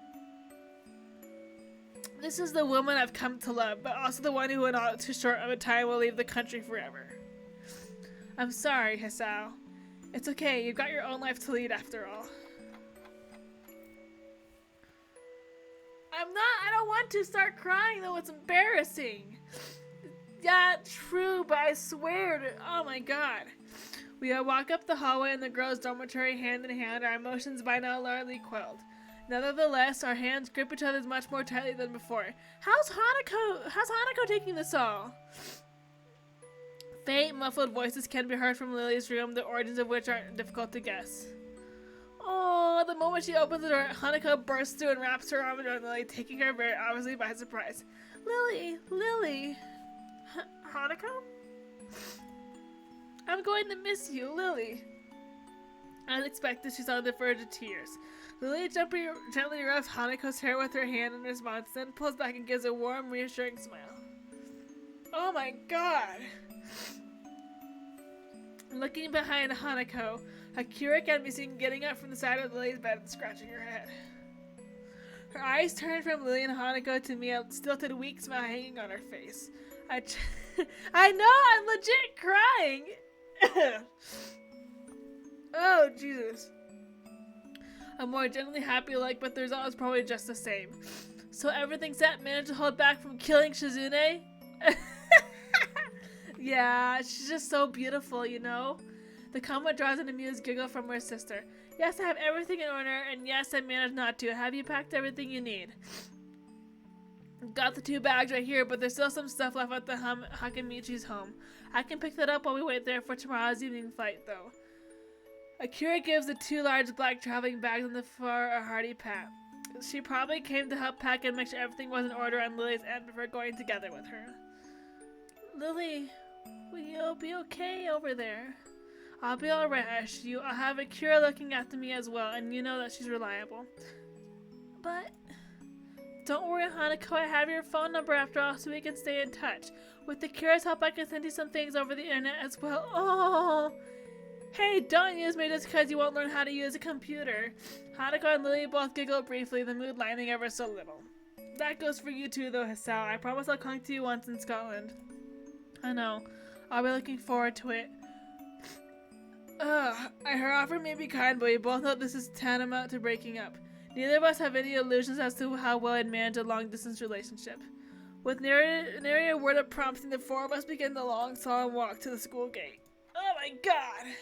This is the woman I've come to love, but also the one who in all too short of a time will leave the country forever. I'm sorry, Hisao. It's okay, you've got your own life to lead after all. I don't want to start crying though, it's embarrassing. Yeah, true, but I swear to, oh my God. We all walk up the hallway in the girls' dormitory hand in hand, our emotions by now largely quelled. Nevertheless, our hands grip each other much more tightly than before. How's Hanako taking this all? Faint, muffled voices can be heard from Lilly's room, the origins of which are difficult to guess. Oh, the moment she opens the door, Hanako bursts through and wraps her arm around Lilly, taking her very obviously by surprise. Lilly. Hanako? I'm going to miss you, Lilly. As expected, she's on the verge of tears. Lilly gently rubs Hanako's hair with her hand in response, then pulls back and gives a warm, reassuring smile. Oh my God! Looking behind Hanako, Akira can be seen getting up from the side of Lilly's bed and scratching her head. Her eyes turn from Lilly and Hanako to me, a stilted, weak smile hanging on her face. I know, I'm legit crying! Oh, Jesus. A more genuinely happy look, but the result is probably just the same. So everything's set, managed to hold back from killing Shizune? Yeah, she's just so beautiful, you know? The comment draws an amused giggle from her sister. Yes, I have everything in order, and yes, I managed not to. Have you packed everything you need? Got the 2 bags right here, but there's still some stuff left at the Hakamichi's home. I can pick that up while we wait there for tomorrow's evening flight, though. Akira gives the 2 large black traveling bags on the floor a hearty pat. She probably came to help pack and make sure everything was in order on Lilly's end before going together with her. Lilly, will you be okay over there? I'll be alright, I assure you. I'll have Akira looking after me as well, and you know that she's reliable. But don't worry, Hanako, I have your phone number after all, so we can stay in touch. With Akira's help, I can send you some things over the internet as well. Oh! Hey, don't use me just because you won't learn how to use a computer. Hanako and Lilly both giggle briefly, the mood lightening ever so little. That goes for you too, though, Hisao. I promise I'll come to you once in Scotland. I know. I'll be looking forward to it. Her offer may be kind, but we both know this is tantamount to breaking up. Neither of us have any illusions as to how well I'd manage a long-distance relationship. With nary a word of prompting, the 4 of us begin the long, solemn walk to the school gate. Oh my God!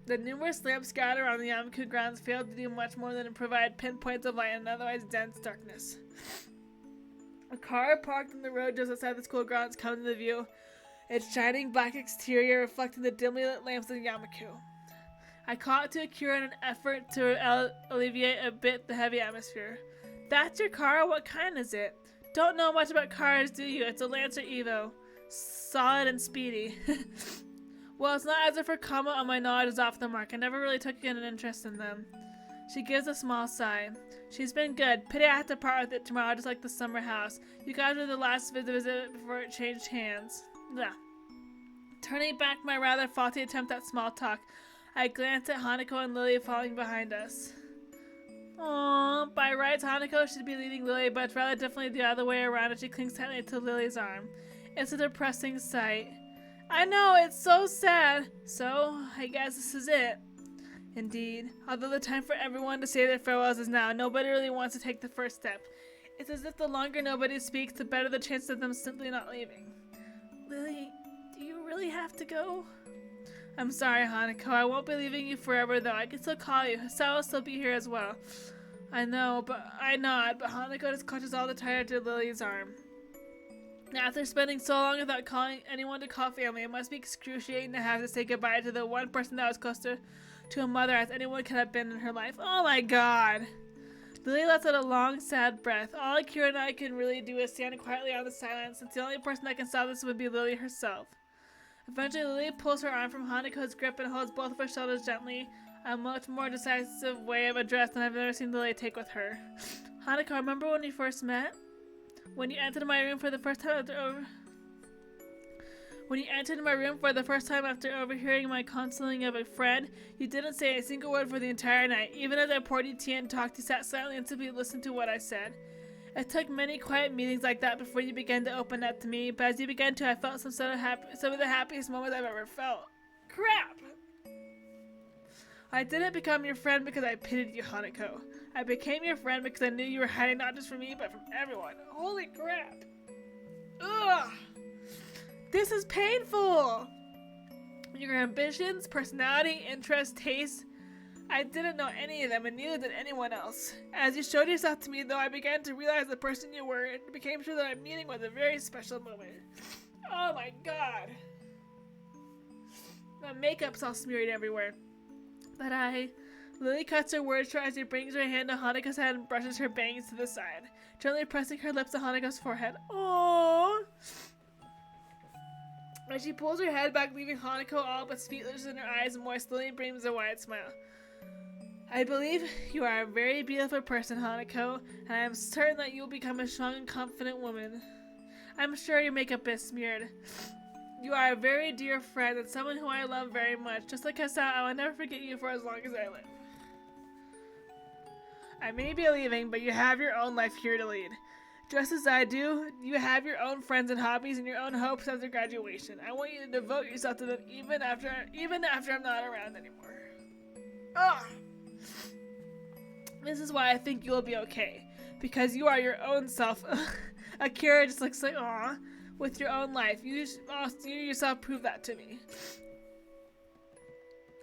The numerous lamps scattered around the Yamaku grounds failed to do much more than provide pinpoints of light in otherwise dense darkness. A car parked on the road just outside the school grounds comes into view, its shining black exterior reflecting the dimly lit lamps of the Yamaku. I call out to Akira in an effort to alleviate a bit the heavy atmosphere. That's your car? What kind is it? Don't know much about cars, do you? It's a Lancer Evo. Solid and speedy. Well, it's not as if her comment on my knowledge is off the mark. I never really took an interest in them. She gives a small sigh. She's been good. Pity I have to part with it tomorrow, just like the summer house. You guys were the last visit before it changed hands. Yeah. Turning back my rather faulty attempt at small talk, I glanced at Hanako and Lily following behind us. Aww, by rights, Hanako should be leading Lily, but it's rather definitely the other way around as she clings tightly to Lily's arm. It's a depressing sight. I know, it's so sad. So, I guess this is it. Indeed. Although the time for everyone to say their farewells is now, nobody really wants to take the first step. It's as if the longer nobody speaks, the better the chance of them simply not leaving. Lily, do you really have to go? I'm sorry, Hanako. I won't be leaving you forever, though. I can still call you. Hisao will still be here as well. I nod, but Hanako just clutches all the tighter to Lily's arm. After spending so long without calling anyone to call family, it must be excruciating to have to say goodbye to the one person that was closer to a mother as anyone could have been in her life. Oh my god! Lily lets out a long, sad breath. All Akira and I can really do is stand quietly on the silence, since the only person that can stop this would be Lily herself. Eventually, Lily pulls her arm from Hanako's grip and holds both of her shoulders gently, a much more decisive way of address than I've ever seen Lily take with her. Hanako, remember when we first met? When you entered my room for the first time after overhearing my counseling of a friend, you didn't say a single word for the entire night. Even as I poured you tea and talked, you sat silently and simply listened to what I said. It took many quiet meetings like that before you began to open up to me, but as you began to, I felt some of the happiest moments I've ever felt. Crap! I didn't become your friend because I pitied you, Hanako. I became your friend because I knew you were hiding not just from me, but from everyone. Holy crap! Ugh! This is painful! Your ambitions, personality, interests, tastes, I didn't know any of them, and neither did anyone else. As you showed yourself to me, though, I began to realize the person you were, and became sure that our meeting was a very special moment. Oh my god! My makeup's all smeared everywhere. But Lily cuts her words short as she brings her hand to Hanako's head and brushes her bangs to the side, gently pressing her lips to Hanako's forehead. Aww! As she pulls her head back, leaving Hanako all but speechless in her eyes, moist, Lily brings a wide smile. I believe you are a very beautiful person, Hanako, and I am certain that you will become a strong and confident woman. I'm sure your makeup is smeared. You are a very dear friend and someone who I love very much. Just like Hisao, I will never forget you for as long as I live. I may be leaving, but you have your own life here to lead. Just as I do, you have your own friends and hobbies and your own hopes after graduation. I want you to devote yourself to them even after I'm not around anymore. Ugh! This is why I think you will be okay. Because you are your own self. Akira just looks like, aw, with your own life. You yourself prove that to me.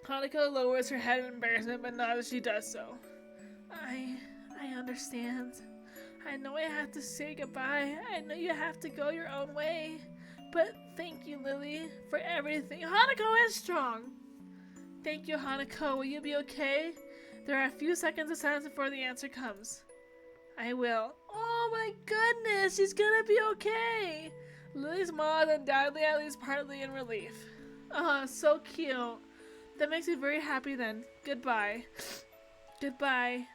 Hanako lowers her head in embarrassment, but nods as she does so. I understand. I know I have to say goodbye. I know you have to go your own way. But thank you, Lily, for everything. Hanako is strong. Thank you, Hanako. Will you be okay? There are a few seconds of silence before the answer comes. I will. Oh my goodness, she's gonna be okay. Lily's smile is undoubtedly at least partly in relief. Oh, so cute. That makes me very happy then. Goodbye. Goodbye,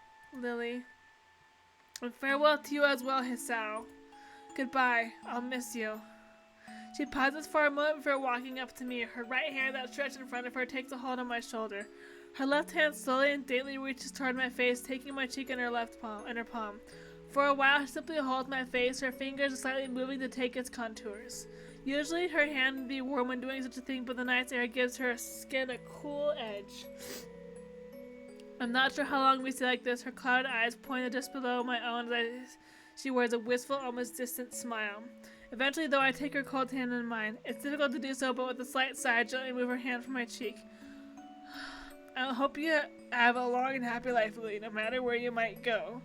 Lily. And farewell to you as well, Hisao. Goodbye. I'll miss you. She pauses for a moment before walking up to me. Her right hand outstretched in front of her takes a hold on my shoulder. Her left hand slowly and daintily reaches toward my face, taking my cheek in her palm. For a while, she simply holds my face, her fingers slightly moving to take its contours. Usually, her hand would be warm when doing such a thing, but the night's air gives her skin a cool edge. I'm not sure how long we stay like this. Her clouded eyes pointed just below my own as she wears a wistful, almost distant smile. Eventually, though, I take her cold hand in mine. It's difficult to do so, but with a slight sigh, I gently move her hand from my cheek. I hope you have a long and happy life, Lily, no matter where you might go.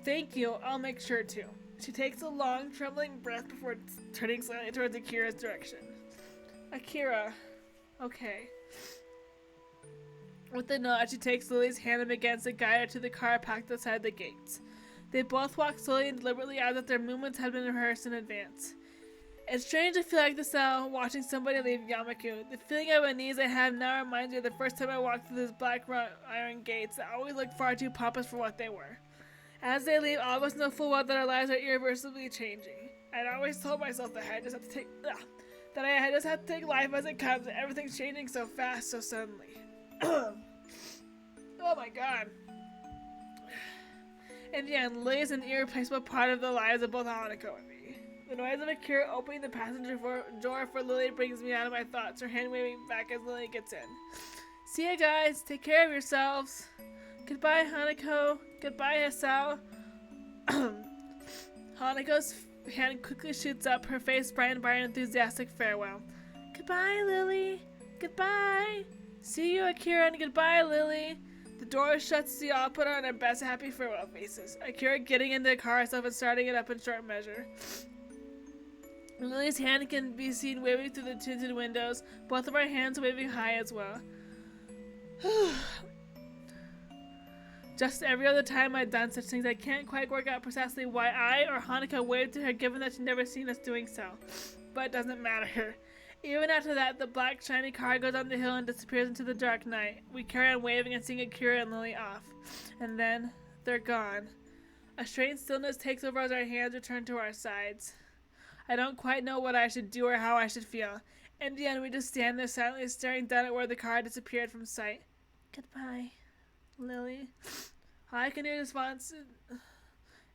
Thank you. I'll make sure to. She takes a long, trembling breath before turning slightly towards Akira's direction. Akira. Okay. With a nod, she takes Lily's hand and begins to guide her to the car packed outside the gates. They both walk slowly and deliberately as if their movements had been rehearsed in advance. It's strange to feel like this now, watching somebody leave Yamaku. The feeling of unease I have now reminds me of the first time I walked through those black iron gates that always looked far too pompous for what they were. As they leave, all of us know full well that our lives are irreversibly changing. I'd always told myself that I just have to that I just have to take life as it comes. Everything's changing so fast, so suddenly. Oh my god. In the end, Lily is an irreplaceable part of the lives of both Hanako and me. The noise of Akira opening the passenger door for Lily brings me out of my thoughts, her hand waving back as Lily gets in. See ya, guys. Take care of yourselves. Goodbye, Hanako. Goodbye, Hisao. Hanako's hand quickly shoots up, her face brightened by an enthusiastic farewell. Goodbye, Lily. Goodbye. See you, Akira, and goodbye, Lily. The door shuts, we all put on our best happy farewell faces. Akira getting into the car herself and starting it up in short measure. Lily's hand can be seen waving through the tinted windows, both of our hands waving high as well. Just every other time I've done such things, I can't quite work out precisely why I or Hanako waved to her, given that she'd never seen us doing so. But it doesn't matter. Even after that, the black shiny car goes down the hill and disappears into the dark night. We carry on waving and seeing Akira and Lily off. And then, they're gone. A strange stillness takes over as our hands return to our sides. I don't quite know what I should do or how I should feel. In the end, we just stand there silently staring down at where the car disappeared from sight. Goodbye, Lily. All I can do is response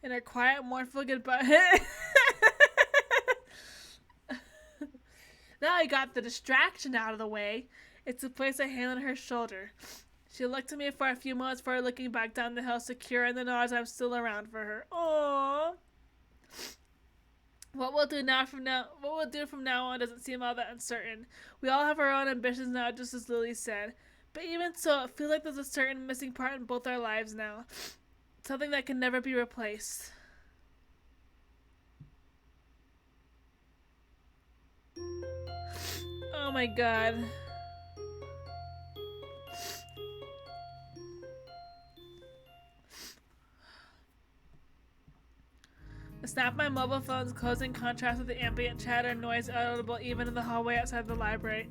in her quiet, mournful goodbye. Now I got the distraction out of the way. It's the place I hand on her shoulder. She looked at me for a few moments before looking back down the hill, secure in the knowledge I'm still around for her. Aww. What we'll do from now on doesn't seem all that uncertain. We all have our own ambitions now, just as Lily said. But even so, it feels like there's a certain missing part in both our lives now. Something that can never be replaced. Oh my god. The snap of my mobile phone's closing contrast with the ambient chatter and noise audible even in the hallway outside the library.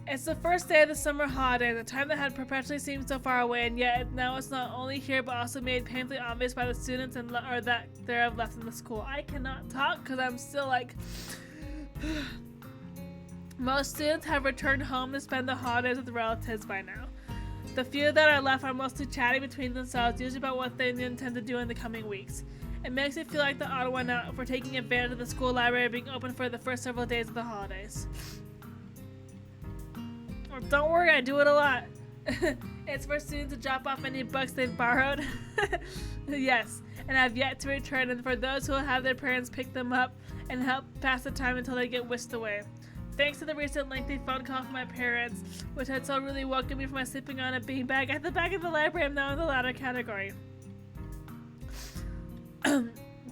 It's the first day of the summer holiday, the time that had perpetually seemed so far away, and yet now it's not only here but also made painfully obvious by the students and or that there have left in the school. I cannot talk because I'm still like... Most students have returned home to spend the holidays with relatives by now. The few that are left are mostly chatting between themselves, usually about what they intend to do in the coming weeks. It makes me feel like the odd one out for taking advantage of the school library being open for the first several days of the holidays. Well, don't worry, I do it a lot. It's for students to drop off any books they've borrowed. Yes, and have yet to return, and for those who will have their parents pick them up and help pass the time until they get whisked away. Thanks to the recent lengthy phone call from my parents, which had so really woken me from my sleeping on a beanbag at the back of the library, I'm now in the latter category.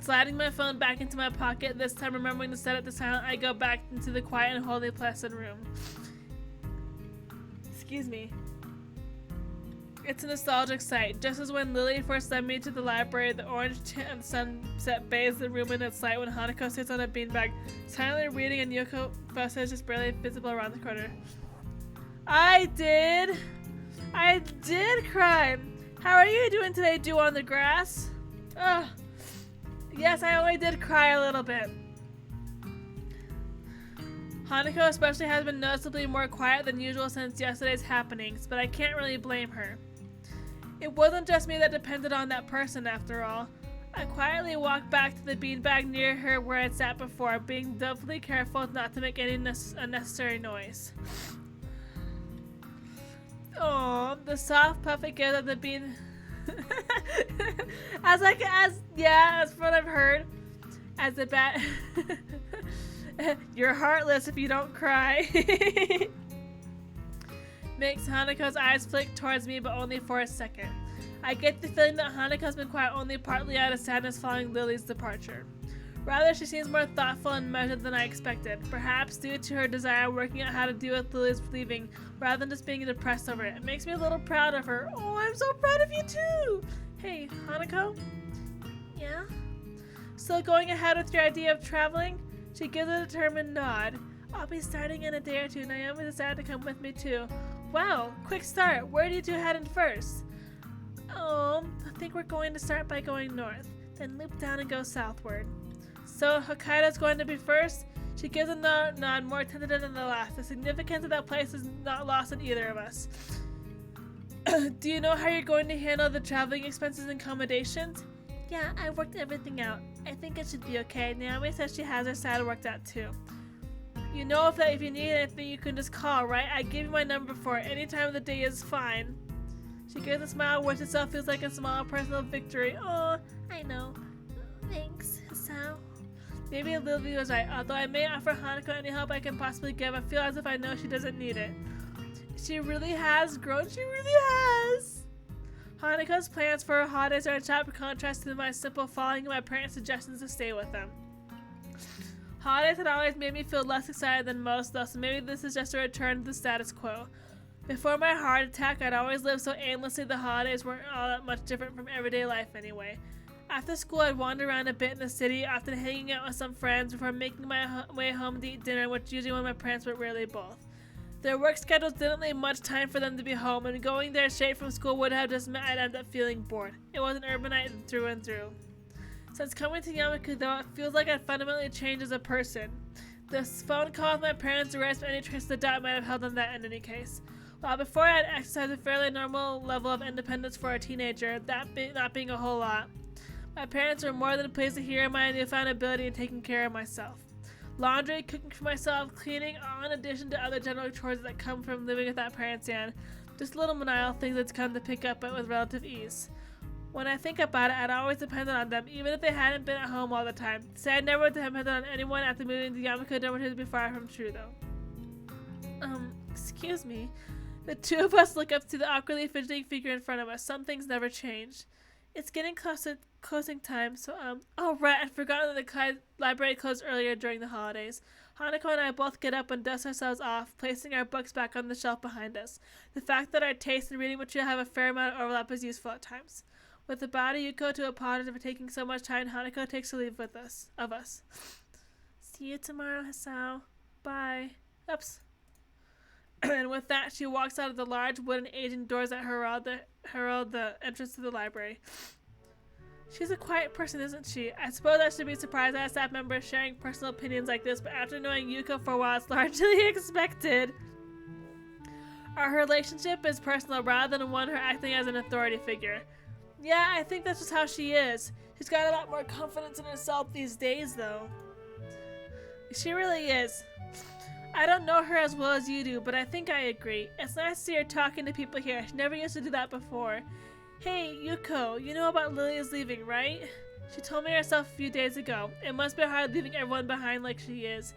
Sliding my phone back into my pocket, this time remembering to set it to silent, I go back into the quiet and wholly pleasant room. Excuse me. It's a nostalgic sight. Just as when Lily first led me to the library, the orange tint of the sunset bathes the room in its light when Hanako sits on a beanbag, silently reading and Yoko Fusa is just barely visible around the corner. I did cry. How are you doing today, Dew on the Grass? Ugh. Yes, I only did cry a little bit. Hanako especially has been noticeably more quiet than usual since yesterday's happenings, but I can't really blame her. It wasn't just me that depended on that person, after all. I quietly walked back to the beanbag near her where I'd sat before, being doubly careful not to make any unnecessary noise. Oh, the soft puffy gift of the bean... as from what I've heard, as the bat... You're heartless if you don't cry. Makes Hanako's eyes flick towards me, but only for a second. I get the feeling that Hanako's been quiet only partly out of sadness following Lily's departure. Rather, she seems more thoughtful and measured than I expected, perhaps due to her desire working out how to deal with Lily's leaving, rather than just being depressed over it. It makes me a little proud of her. Oh, I'm so proud of you too! Hey, Hanako? Yeah? Still going ahead with your idea of traveling? She gives a determined nod. I'll be starting in a day or two. Naomi decided to come with me too. Wow, quick start. Where are you two heading first? I think we're going to start by going north, then loop down and go southward. So Hokkaido's going to be first? She gives a nod more tentative than the last. The significance of that place is not lost on either of us. Do you know how you're going to handle the traveling expenses and accommodations? Yeah, I worked everything out. I think it should be okay. Naomi says she has her side worked out too. You know if you need anything, you can just call, right? I gave you my number for it. Any time of the day is fine. She gives a smile, which itself feels like a small personal victory. Oh, I know. Thanks, Sao. Maybe Lily was right. Although I may offer Hanako any help I can possibly give, I feel as if I know she doesn't need it. She really has grown. She really has. Hanako's plans for her holidays are in sharp contrast to my simple following my parents' suggestions to stay with them. Holidays had always made me feel less excited than most, though, so maybe this is just a return to the status quo. Before my heart attack, I'd always lived so aimlessly the holidays weren't all that much different from everyday life anyway. After school, I'd wander around a bit in the city, often hanging out with some friends before making my way home to eat dinner, which usually one of my parents, but rarely both. Their work schedules didn't leave much time for them to be home, and going there straight from school would have just meant I'd end up feeling bored. It was an urbanite through and through. Since coming to Yamaku, though, it feels like I'd fundamentally changed as a person. This phone call with my parents erased any trace of doubt I might have held on that in any case. While before I had exercised a fairly normal level of independence for a teenager, not being a whole lot, my parents were more than pleased to hear my newfound ability in taking care of myself. Laundry, cooking for myself, cleaning, all in addition to other general chores that come from living without parents and just little menial things that's come to pick up with relative ease. When I think about it, I'd always depended on them, even if they hadn't been at home all the time. To say I never depended on anyone after moving to Yamaku Dormitory would be far from true, though. Excuse me. The two of us look up to the awkwardly fidgeting figure in front of us. Some things never change. It's getting close to closing time, so, oh, right, I'd forgotten that the library closed earlier during the holidays. Hanako and I both get up and dust ourselves off, placing our books back on the shelf behind us. The fact that our taste in reading material have a fair amount of overlap is useful at times. With the bow to Yuko to apologize for taking so much time, Hanako takes her leave of us. See you tomorrow, Hisao. Bye. Oops. And with that, she walks out of the large wooden aging doors that herald the entrance to the library. She's a quiet person, isn't she? I suppose I should be surprised at a staff member sharing personal opinions like this, but after knowing Yuko for a while, it's largely expected. Our relationship is personal rather than one her acting as an authority figure. Yeah, I think that's just how she is. She's got a lot more confidence in herself these days, though. She really is. I don't know her as well as you do, but I think I agree. It's nice to see her talking to people here. She never used to do that before. Hey, Yuko, you know about LILLY'S leaving, right? She told me herself a few days ago. It must be hard leaving everyone behind like she is.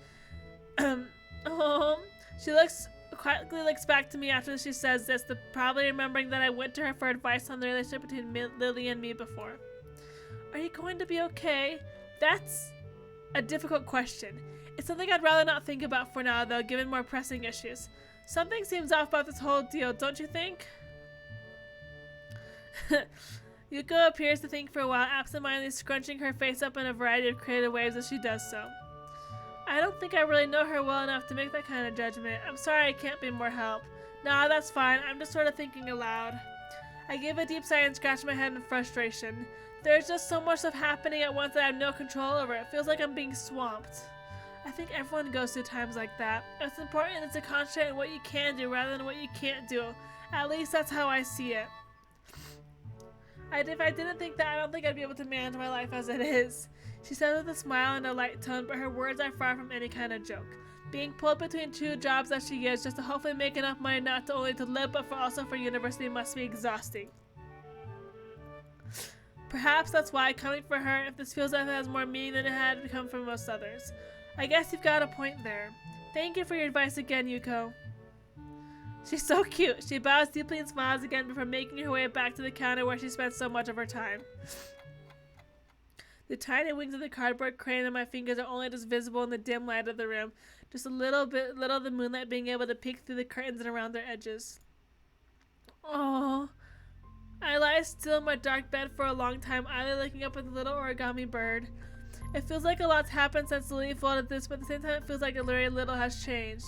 She quietly looks back to me after she says this, probably remembering that I went to her for advice on the relationship between Lilly and me before. Are you going to be okay? That's a difficult question. It's something I'd rather not think about for now, though, given more pressing issues. Something seems off about this whole deal, don't you think? Yuko appears to think for a while, absentmindedly scrunching her face up in a variety of creative ways as she does so. I don't think I really know her well enough to make that kind of judgment. I'm sorry I can't be more help. Nah, that's fine. I'm just sort of thinking aloud. I give a deep sigh and scratch my head in frustration. There's just so much stuff happening at once that I have no control over. It feels like I'm being swamped. I think everyone goes through times like that. It's important to concentrate on what you can do rather than what you can't do. At least that's how I see it. If I didn't think that, I don't think I'd be able to manage my life as it is. She says with a smile and a light tone, but her words are far from any kind of joke. Being pulled between two jobs that she is just to hopefully make enough money not only to live but also for university must be exhausting. Perhaps that's why coming for her, if this feels like it has more meaning than it had become for most others. I guess you've got a point there. Thank you for your advice again, Yuko. She's so cute. She bows deeply and smiles again before making her way back to the counter where she spent so much of her time. The tiny wings of the cardboard crane on my fingers are only just visible in the dim light of the room, just a little of the moonlight being able to peek through the curtains and around their edges. Oh, I lie still in my dark bed for a long time, idly looking up at the little origami bird. It feels like a lot's happened since Lily folded this, but at the same time it feels like very little has changed.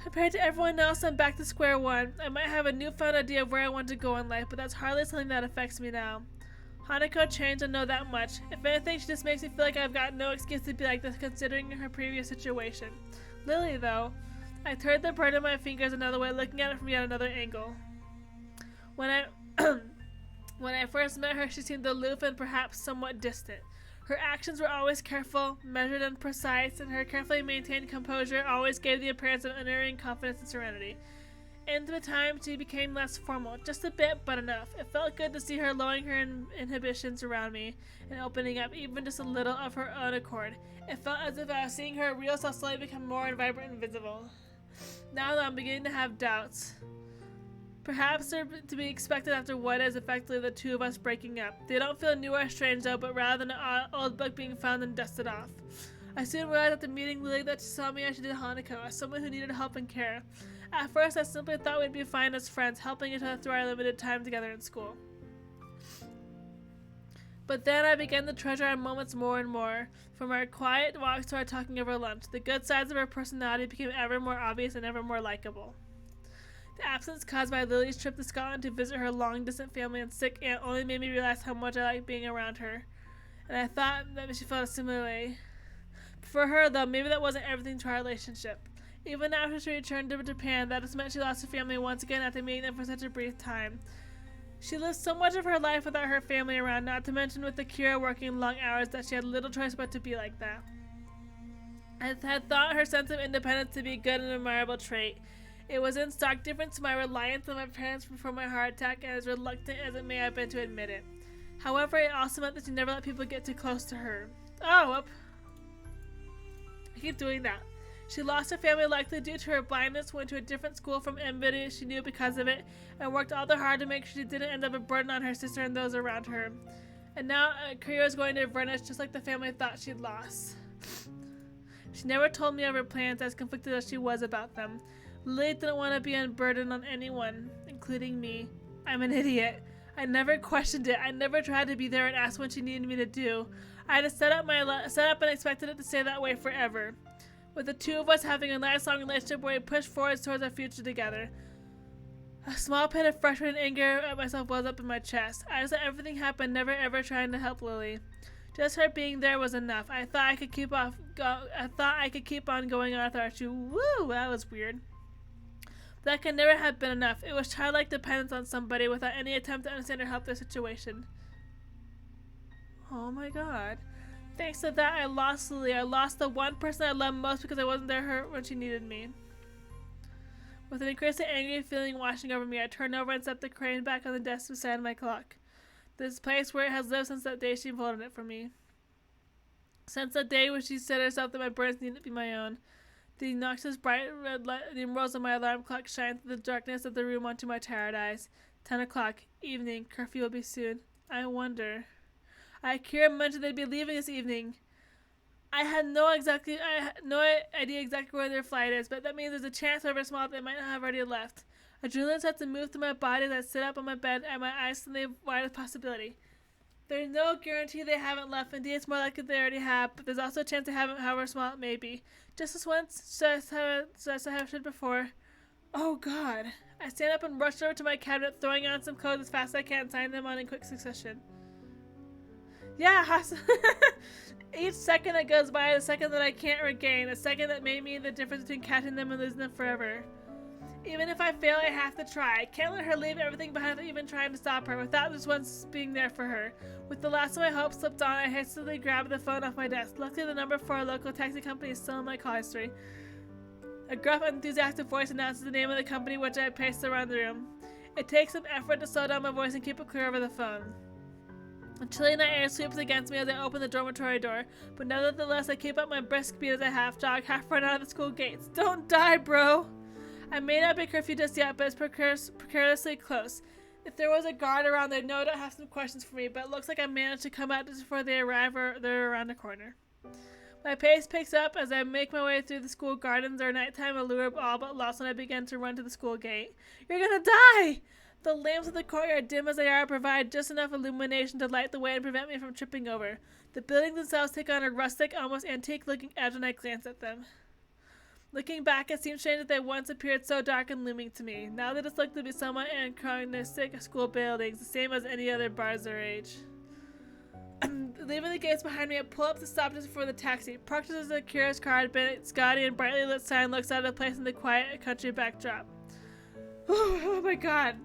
Compared to everyone else, I'm back to square one. I might have a newfound idea of where I want to go in life, but that's hardly something that affects me now. Hanako changed, I know that much. If anything, she just makes me feel like I've got no excuse to be like this considering her previous situation. Lily, though, I turned the bird in my fingers another way, looking at it from yet another angle. When I first met her, she seemed aloof and perhaps somewhat distant. Her actions were always careful, measured, and precise, and her carefully maintained composure always gave the appearance of unerring confidence and serenity. In the time, she became less formal, just a bit, but enough. It felt good to see her lowering her inhibitions around me and opening up even just a little of her own accord. It felt as if I was seeing her real self slowly become more and vibrant and visible. Now, though, I'm beginning to have doubts. Perhaps they're to be expected after what is effectively the two of us breaking up. They don't feel new or strange, though, but rather than an old book being found and dusted off. I soon realized after meeting Lily that she saw me as she did Hanako, as someone who needed help and care. At first, I simply thought we'd be fine as friends, helping each other through our limited time together in school. But then I began to treasure our moments more and more. From our quiet walks to our talking over lunch, the good sides of her personality became ever more obvious and ever more likable. The absence caused by Lily's trip to Scotland to visit her long-distant family and sick aunt only made me realize how much I liked being around her. And I thought that she felt a similar way. For her, though, maybe that wasn't everything to our relationship. Even after she returned to Japan, that just meant she lost her family once again after meeting them for such a brief time. She lived so much of her life without her family around, not to mention with Akira working long hours, that she had little choice but to be like that. I had thought her sense of independence to be a good and admirable trait. It was in stark difference to my reliance on my parents before my heart attack, and as reluctant as it may have been to admit it. However, it also meant that she never let people get too close to her. I keep doing that. She lost her family likely due to her blindness, went to a different school from anybody she knew because of it, and worked all the hard to make sure she didn't end up a burden on her sister and those around her. And now Akira is going to Venice just like the family thought she'd lost. She never told me of her plans, as conflicted as she was about them. Lily didn't want to be unburdened on anyone, including me. I'm an idiot. I never questioned it. I never tried to be there and ask what she needed me to do. I just set up and expected it to stay that way forever. With the two of us having a nice long relationship where we push forward towards our future together. A small pit of frustration and anger at myself wells up in my chest. I just let everything happen, never ever trying to help Lily. Just her being there was enough. I thought I could keep on going on without you. Woo, that was weird. That could never have been enough. It was childlike dependence on somebody without any attempt to understand or help their situation. Oh my god. Thanks to that, I lost Lily. I lost the one person I loved most because I wasn't there when she needed me. With an increasing angry feeling washing over me, I turned over and set the crane back on the desk beside my clock. This place where it has lived since that day she folded it for me. Since that day when she said herself that my burdens needed to be my own. The obnoxious bright red light, the emeralds of my alarm clock shine through the darkness of the room onto my tired eyes. 10 o'clock, evening, curfew will be soon. I wonder. Akira mentioned they'd be leaving this evening. I had no idea exactly where their flight is, but that means there's a chance, however small, that they might not have already left. Adrenaline starts to move through my body as I sit up on my bed and my eyes suddenly wide with possibility. There's no guarantee they haven't left. Indeed, it's more likely they already have, but there's also a chance they haven't, however small it may be. Just as once, just as I have said before. Oh God. I stand up and rush over to my cabinet, throwing on some codes as fast as I can and signing them on in quick succession. Yeah, each second that goes by is a second that I can't regain, a second that may mean the difference between catching them and losing them forever. Even if I fail, I have to try. I can't let her leave everything behind without even trying to stop her, without just once being there for her. With the last of my hopes slipped on, I hastily grabbed the phone off my desk. Luckily, the number for our local taxi company is still in my call history. A gruff, enthusiastic voice announces the name of the company, which I paced around the room. It takes some effort to slow down my voice and keep it clear over the phone. A chilly night air sweeps against me as I open the dormitory door, but nevertheless I keep up my brisk speed as I half-jog, half-run out of the school gates. Don't die, bro! I may not be curfew just yet, but it's precariously close. If there was a guard around, they'd no doubt have some questions for me, but it looks like I managed to come out just before they arrive or they're around the corner. My pace picks up as I make my way through the school gardens, our nighttime allure all but lost when I begin to run to the school gate. You're gonna die! The lamps of the courtyard, dim as they are, provide just enough illumination to light the way and prevent me from tripping over. The buildings themselves take on a rustic, almost antique-looking edge when I glance at them. Looking back, it seems strange that they once appeared so dark and looming to me. Now they just look to be somewhat anachronistic school buildings, the same as any other bars their age. Leaving the gates behind me, I pull up to stop just before the taxi. Parked as Akira's car had been its gaudy and brightly lit sign looks out of place in the quiet country backdrop. Oh my god.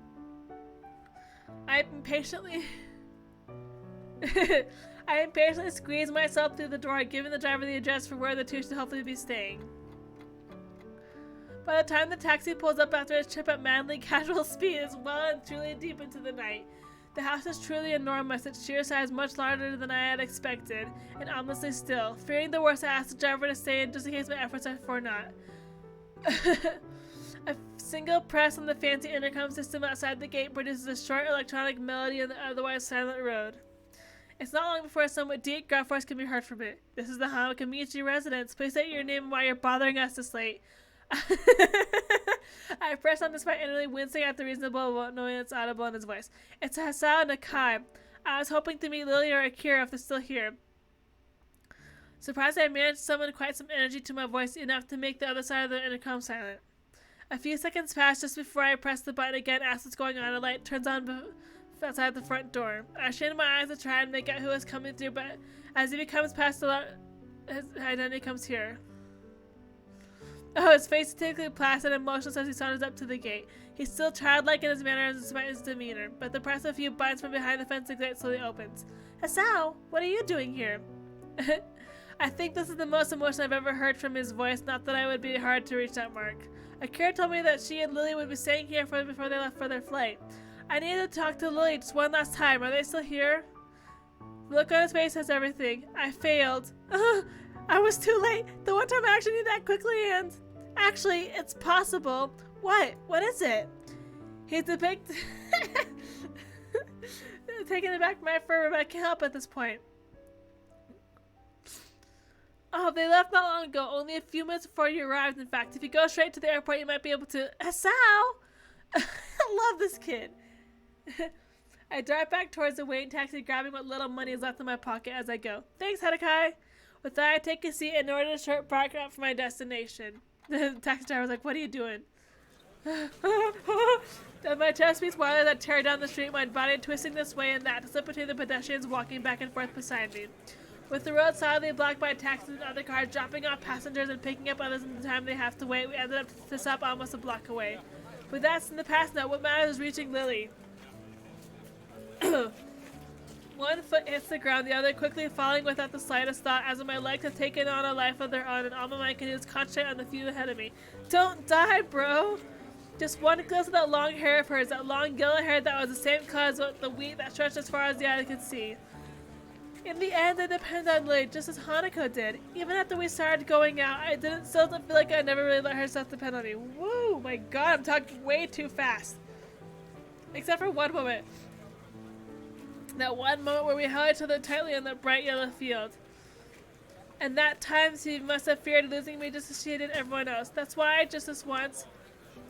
I impatiently squeeze myself through the door, giving the driver the address for where the two should hopefully be staying. By the time the taxi pulls up after its trip at madly casual speed, it's well and truly deep into the night. The house is truly enormous, its sheer size much larger than I had expected, and ominously still. Fearing the worst, I asked the driver to stay in just in case my efforts are for naught. A single press on the fancy intercom system outside the gate produces a short electronic melody on the otherwise silent road. It's not long before a somewhat deep, gruff voice can be heard from it. This is the Hanakamichi residence. Please state your name and why you're bothering us this late. I press on despite inwardly wincing at the reasonable knowing it's audible in his voice. It's Hasao Nakai. I was hoping to meet Lily or Akira if they're still here. Surprised I managed to summon quite some energy to my voice, enough to make the other side of the intercom silent. A few seconds pass just before I press the button again, ask what's going on. A light turns on outside the front door. I strain my eyes to try and make out who is coming through, but as he becomes past the light, his identity comes here. Oh, his face is typically placid and motionless as he saunters up to the gate. He's still childlike in his manner and despite his demeanor, but the press of a few buttons from behind the fence, the gate slowly opens. Hasao, what are you doing here? I think this is the most emotion I've ever heard from his voice, not that I would be hard to reach that mark. Akira told me that she and Lily would be staying here before they left for their flight. I needed to talk to Lily just one last time. Are they still here? The look on his face says everything. I failed. I was too late. The one time I actually did that quickly and... Actually, it's possible. What? What is it? He's depicted... Taking it back from my fur, but I can't help at this point. Oh, they left not long ago, only a few minutes before you arrived, in fact. If you go straight to the airport, you might be able to... Hasao! I love this kid. I drive back towards the waiting taxi, grabbing what little money is left in my pocket as I go. Thanks, Hadakai. With that, I take a seat and order a short park up for my destination. The taxi driver was like, what are you doing? Then my chest beats wildly as I tear down the street, my body twisting this way and that to slip between the pedestrians walking back and forth beside me. With the road solidly blocked by taxis and other cars dropping off passengers and picking up others in the time they have to wait, we ended up to stop almost a block away. But that's in the past now. What matters is reaching Lily. One foot hits the ground, the other quickly falling without the slightest thought, as if my legs have taken on a life of their own, and all my mind can do is concentrate on the few ahead of me. Don't die, bro! Just one glimpse of that long hair of hers, that long yellow hair that was the same color as the wheat that stretched as far as the eye could see. In the end, I depended on Lily, just as Hanako did. Even after we started going out, I still didn't feel like I never really let herself depend on me. Woo! My god, I'm talking way too fast. Except for one moment. That one moment where we held each other tightly on that bright yellow field. And that time she must have feared losing me just as she did everyone else. That's why, just this once,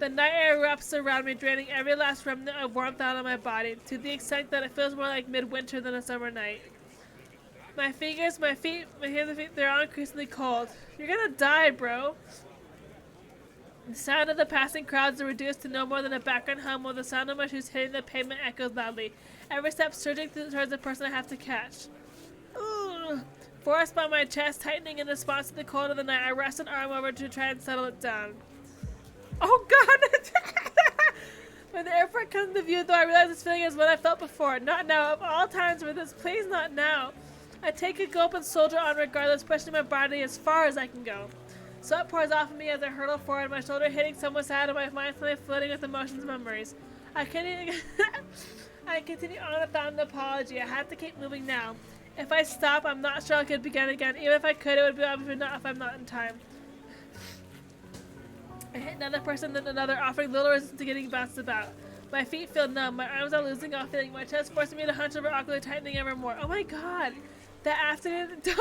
the night air erupts around me, draining every last remnant of warmth out of my body, to the extent that it feels more like midwinter than a summer night. My fingers, my feet, my hands and feet, they're all increasingly cold. You're gonna die, bro. The sound of the passing crowds are reduced to no more than a background hum, while the sound of my shoes hitting the pavement echoes loudly. Every step surging towards the person I have to catch. Ugh. Forced by my chest tightening in response to the cold of the night, I rest an arm over to try and settle it down. Oh god! When the airport comes into view, though, I realize this feeling is what I felt before. Not now. Of all times for this, please not now. I take a gulp and soldier on regardless, pushing my body as far as I can go. Sweat pours off of me as I hurtle forward, my shoulder hitting someone's side and my mind suddenly floating with emotions and memories. I continue on without an apology. I have to keep moving now. If I stop, I'm not sure I could begin again. Even if I could, it would be obviously not if I'm not in time. I hit another person, then another, offering little resistance to getting bounced about. My feet feel numb. My arms are losing all feeling. My chest forcing me to hunch over, awkwardly tightening ever more. Oh my god! That afternoon, the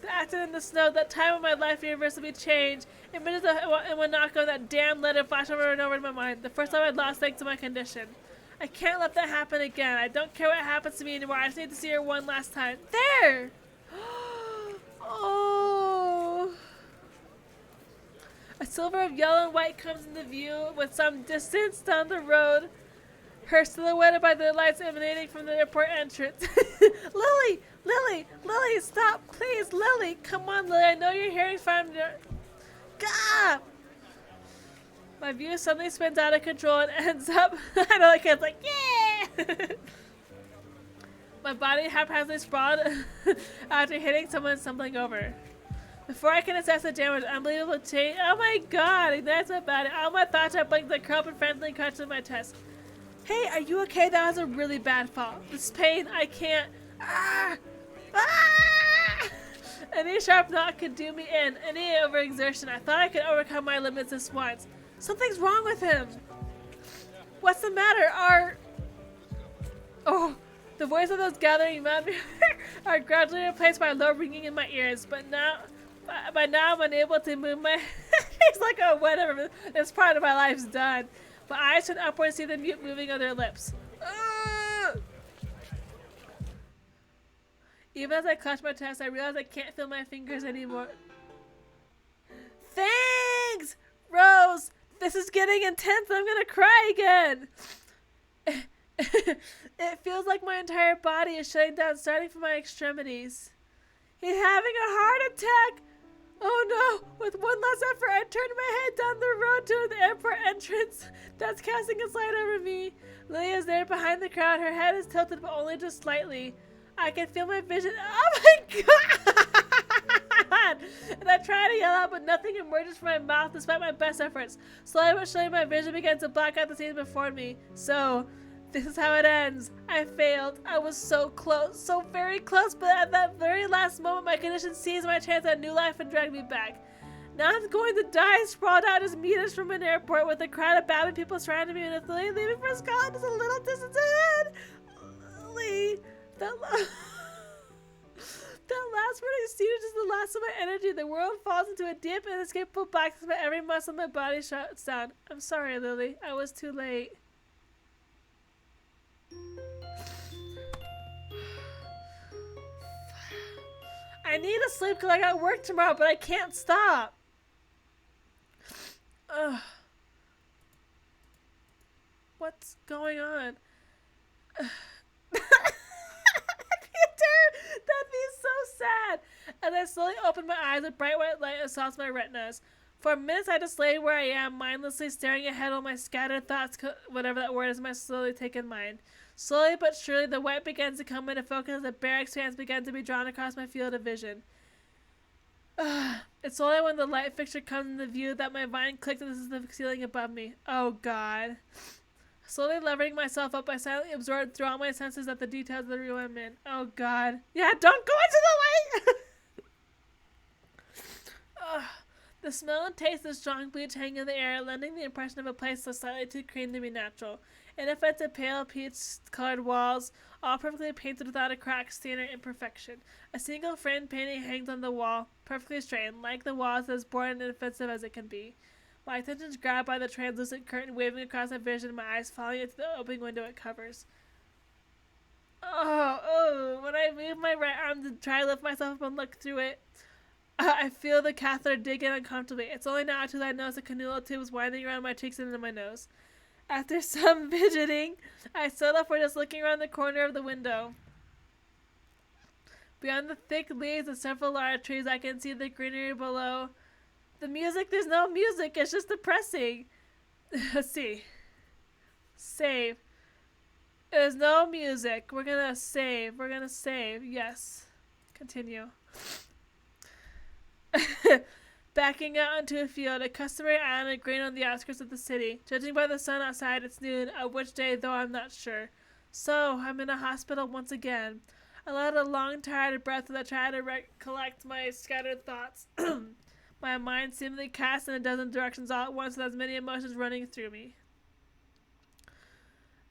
afternoon in the snow, that time of my life irreversibly changed. Images of Wanako, that damn letter flashed over and over in my mind. The first time I'd lost thanks to my condition. I can't let that happen again. I don't care what happens to me anymore. I just need to see her one last time. There! Oh! A silver of yellow and white comes into view with some distance down the road. her silhouetted by the lights emanating from the airport entrance. Lily! Lily! Lily, stop! Please, Lily! Come on, Lily, I know you're hearing from your... Gah! My view suddenly spins out of control and ends up... I know, like, it's like, yeah! My body haphazardly sprawled after hitting someone and stumbling over. Before I can assess the damage, unbelievable change. Oh my god, that's so bad. All my thoughts are blinked the curl and frantically crunched in my chest. Hey, are you okay? That was a really bad fall. This pain, I can't. Ah! Ah! Any sharp knot could do me in. Any overexertion. I thought I could overcome my limits this once. Something's wrong with him. What's the matter? Oh, the voice of those gathering men are gradually replaced by low ringing in my ears. But now, by now I'm unable to move my... It's like, oh, whatever. This part of my life's done. My eyes turn upward and see the mute moving of their lips. Even as I clutch my chest, I realize I can't feel my fingers anymore. Thanks! Rose! This is getting intense. I'm gonna cry again. It feels like my entire body is shutting down, starting from my extremities. He's having a heart attack! Oh no! With one last effort, I turned my head down the road to the airport entrance. That's casting a light over me. Lily is there behind the crowd. Her head is tilted, but only just slightly. I can feel my vision. Oh my god! And I try to yell out, but nothing emerges from my mouth despite my best efforts. Slowly but surely, my vision begins to block out the scenes before me. So, this is how it ends. I failed. I was so close, so very close, but at that very last moment, my condition seized my chance at new life and dragged me back. Now I'm going to die, sprawled out as meters from an airport with a crowd of babbling people surrounding me, and with Lily leaving for Scotland just a little distance ahead. Lily, that last word exceeded just the last of my energy. The world falls into a deep and inescapable blackness, but every muscle in my body shuts down. I'm sorry, Lily. I was too late. I need to sleep because I got work tomorrow, but I can't stop. Ugh. What's going on? That'd be so sad. As I slowly opened my eyes, a bright white light assaults my retinas. For minutes, I just lay where I am, mindlessly staring ahead while my scattered thoughts, whatever that word is, my slowly taken mind. Slowly but surely, the white begins to come into focus as a bare expanse began to be drawn across my field of vision. It's only when the light fixture comes into view that my mind clicked and this is the ceiling above me. Oh, God. Slowly levering myself up, I silently absorbed through all my senses at the details of the room I'm in. Oh, God. Yeah, don't go into the light! The smell and taste of strong bleach hang in the air, lending the impression of a place so slightly too clean to be natural. Inoffensive pale peach-colored walls, all perfectly painted without a crack, stain, or imperfection. A single framed painting hangs on the wall, perfectly straight, and like the walls, as bored and inoffensive as it can be. My attention is grabbed by the translucent curtain waving across my vision, my eyes falling into the open window it covers. Oh, when I move my right arm to try to lift myself up and look through it, I feel the catheter dig in uncomfortably. It's only now until I notice the cannula tube is winding around my cheeks and into my nose. After some fidgeting, I settle for just looking around the corner of the window. Beyond the thick leaves of several large trees, I can see the greenery below. The music, there's no music, it's just depressing. Let's see. Save. There's no music. We're gonna save. Yes. Continue. Backing out onto a field, a customary island of grain on the outskirts of the city. Judging by the sun outside, it's noon, of which day, though I'm not sure. So, I'm in a hospital once again. I let a long, tired breath as I try to recollect my scattered thoughts. My mind seemingly cast in a dozen directions all at once with as many emotions running through me.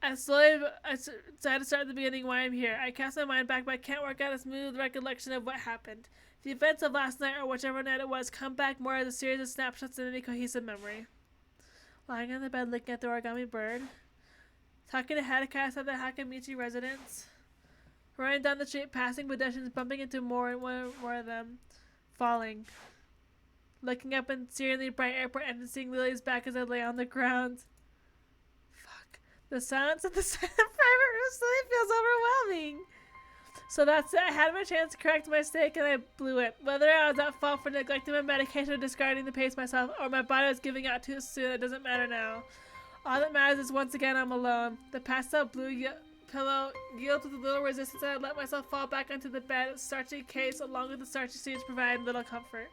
I decided to start at the beginning why I'm here. I cast my mind back, but I can't work out a smooth recollection of what happened. The events of last night, or whichever night it was, come back more as a series of snapshots than any cohesive memory. Lying on the bed looking at the origami bird. Talking to Hadaka outside the Hakamichi residence. Running down the street, passing pedestrians, bumping into more and more of them. Falling. Looking up and seeing the bright airport and seeing Lily's back as I lay on the ground. Fuck. The silence of the private room suddenly feels overwhelming. So that's it. I had my chance to correct my mistake and I blew it. Whether I was at fault for neglecting my medication or discarding the pace myself, or my body was giving out too soon, it doesn't matter now. All that matters is once again I'm alone. The pastel blue pillow yielded with a little resistance and I let myself fall back onto the bed. Its starchy case along with the starchy sheets provided little comfort.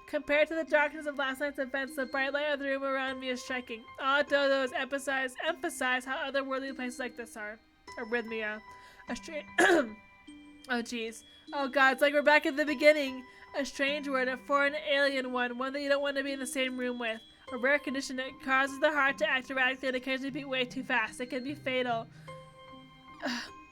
Compared to the darkness of last night's events, the bright light of the room around me is striking. All it does is emphasize how otherworldly places like this are. Arrhythmia. A strange... Oh jeez. Oh god, it's like we're back at the beginning. A strange word, a foreign alien one that you don't want to be in the same room with. A rare condition that causes the heart to act erratically and occasionally beat way too fast. It can be fatal.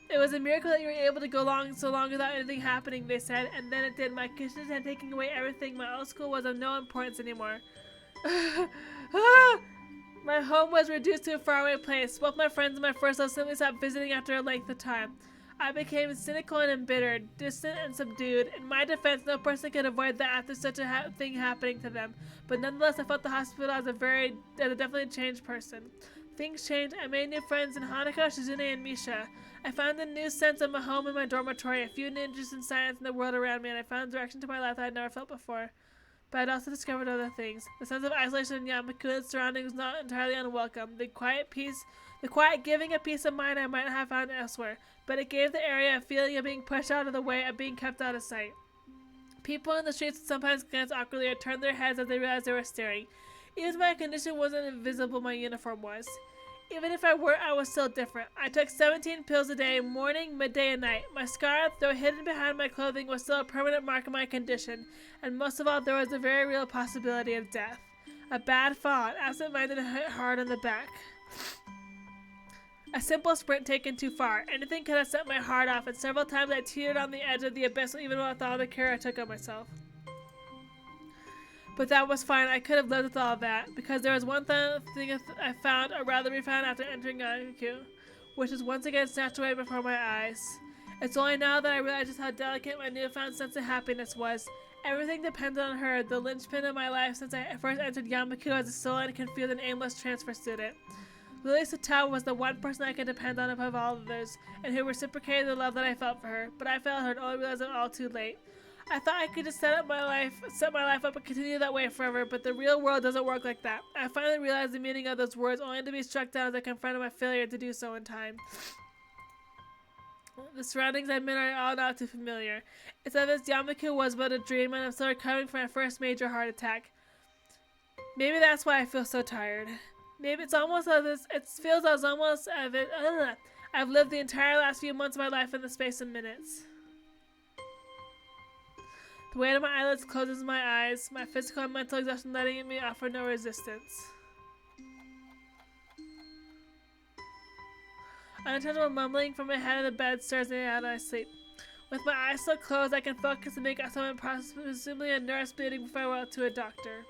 It was a miracle that you were able to go so long without anything happening, they said, and then it did. My conditions had taken away everything. My old school was of no importance anymore. My home was reduced to a faraway place. Both my friends and my first love simply stopped visiting after a length of time. I became cynical and embittered, distant and subdued. In my defense, no person could avoid that after such a thing happening to them. But nonetheless, I felt the hospital as a definitely changed person. Things changed. I made new friends in Hanako, Shizune, and Misha. I found a new sense of my home in my dormitory, a few new interests in science and the world around me, and I found a direction to my life that I had never felt before. But I'd also discovered other things. The sense of isolation in Yamaku and its surroundings was not entirely unwelcome. The quiet giving a peace of mind I might not have found elsewhere, but it gave the area a feeling of being pushed out of the way, of being kept out of sight. People in the streets would sometimes glance awkwardly or turn their heads as they realized they were staring. Even if my condition wasn't invisible, my uniform was. Even if I were, I was still different. I took 17 pills a day, morning, midday, and night. My scar, though hidden behind my clothing, was still a permanent mark of my condition, and most of all, there was a very real possibility of death. A bad fall, absent-minded, hit hard on the back. A simple sprint taken too far. Anything could have set my heart off, and several times I teetered on the edge of the abyss even with all the care I took of myself. But that was fine. I could have lived with all of that, because there was one thing I found, or rather refound after entering Yamaku, which was once again snatched away before my eyes. It's only now that I realize just how delicate my newfound sense of happiness was. Everything depended on her, the linchpin of my life since I first entered Yamaku as a sullen, confused, and aimless transfer student. LILLY'S Katawa was the one person I could depend on above all others, and who reciprocated the love that I felt for her, but I failed her and only realized it all too late. I thought I could just set my life up and continue that way forever, but the real world doesn't work like that. I finally realized the meaning of those words, only to be struck down as I confronted my failure to do so in time. The surroundings I'm in are all not too familiar. It's as if Yamaku was but a dream, and I'm still recovering from my first major heart attack. Maybe that's why I feel so tired. Maybe it's almost as if it feels as almost as if I've lived the entire last few months of my life in the space of minutes. The weight of my eyelids closes my eyes, my physical and mental exhaustion letting me offer no resistance. Unintentional mumbling from my head of the bed stirs me out of my sleep. With my eyes still closed, I can focus and make out someone presumably a nurse bleeding before I went to a doctor.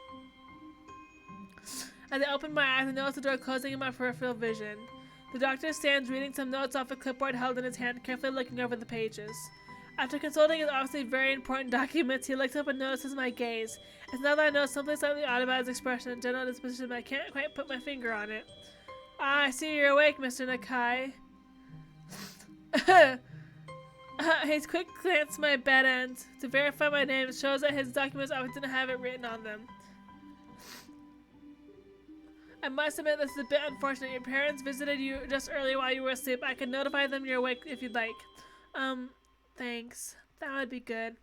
As I open my eyes, I notice the door closing in my peripheral vision. The doctor stands reading some notes off a clipboard held in his hand, carefully looking over the pages. After consulting his obviously very important documents, he looks up and notices my gaze. It's now that I know something slightly odd about his expression and general disposition, but I can't quite put my finger on it. Ah, I see you're awake, Mr. Nakai. His quick glance at my bed end to verify my name shows that his documents often didn't have it written on them. I must admit this is a bit unfortunate. Your parents visited you just early while you were asleep. I can notify them you're awake if you'd like. Thanks. That would be good.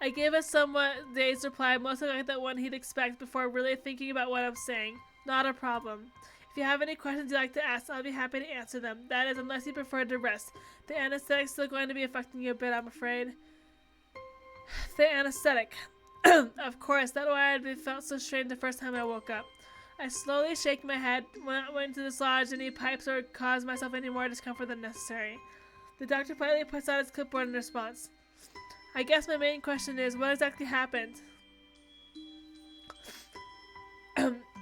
I gave a somewhat dazed reply, mostly like that one he'd expect before really thinking about what I'm saying. Not a problem. If you have any questions you'd like to ask, I'll be happy to answer them. That is, unless you prefer to rest. The anesthetic's still going to be affecting you a bit, I'm afraid. The anesthetic. Of course, that's why I felt so strange the first time I woke up. I slowly shake my head. When I went to dislodge any pipes or cause myself any more discomfort than necessary. The doctor politely puts out his clipboard in response. I guess my main question is, what exactly happened?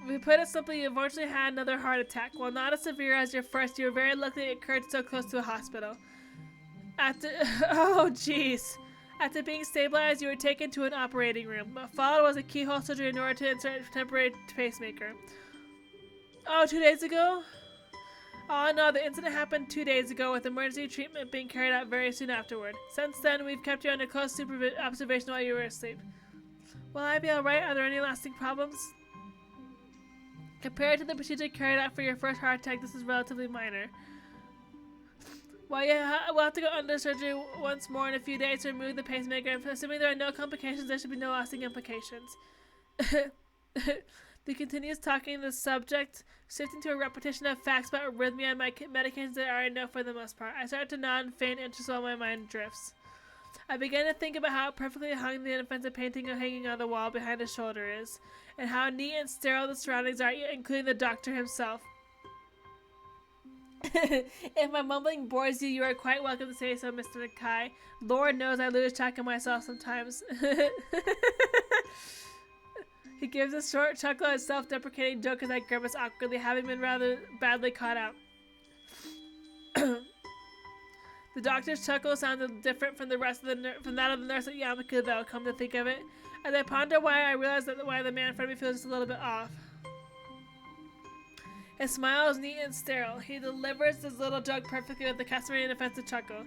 We put it simply, you unfortunately had another heart attack. While not as severe as your first, you were very lucky it occurred so close to a hospital. Oh jeez. After being stabilized, you were taken to an operating room. What followed was a keyhole surgery in order to insert a temporary pacemaker. Oh, 2 days ago? Oh no, the incident happened 2 days ago with emergency treatment being carried out very soon afterward. Since then, we've kept you under close observation while you were asleep. Will I be alright? Are there any lasting problems? Compared to the procedure carried out for your first heart attack, this is relatively minor. While we'll have to go under surgery once more in a few days to remove the pacemaker, assuming there are no complications, there should be no lasting implications. He continues talking the subject, shifting to a repetition of facts about arrhythmia and my medications that I already know for the most part. I start to nod and feign interest while my mind drifts. I begin to think about how perfectly hung the inoffensive painting hanging on the wall behind his shoulder is, and how neat and sterile the surroundings are, including the doctor himself. If my mumbling bores you, you are quite welcome to say so, Mr. Nakai. Lord knows I lose track of myself sometimes. He gives a short chuckle and self-deprecating joke as I grimace awkwardly, having been rather badly caught out. The doctor's chuckle sounded different from the rest of from that of the nurse at Yamaku, though, come to think of it. As I ponder why, I realize why the man in front of me feels just a little bit off. His smile is neat and sterile. He delivers his little joke perfectly with the customary inoffensive chuckle.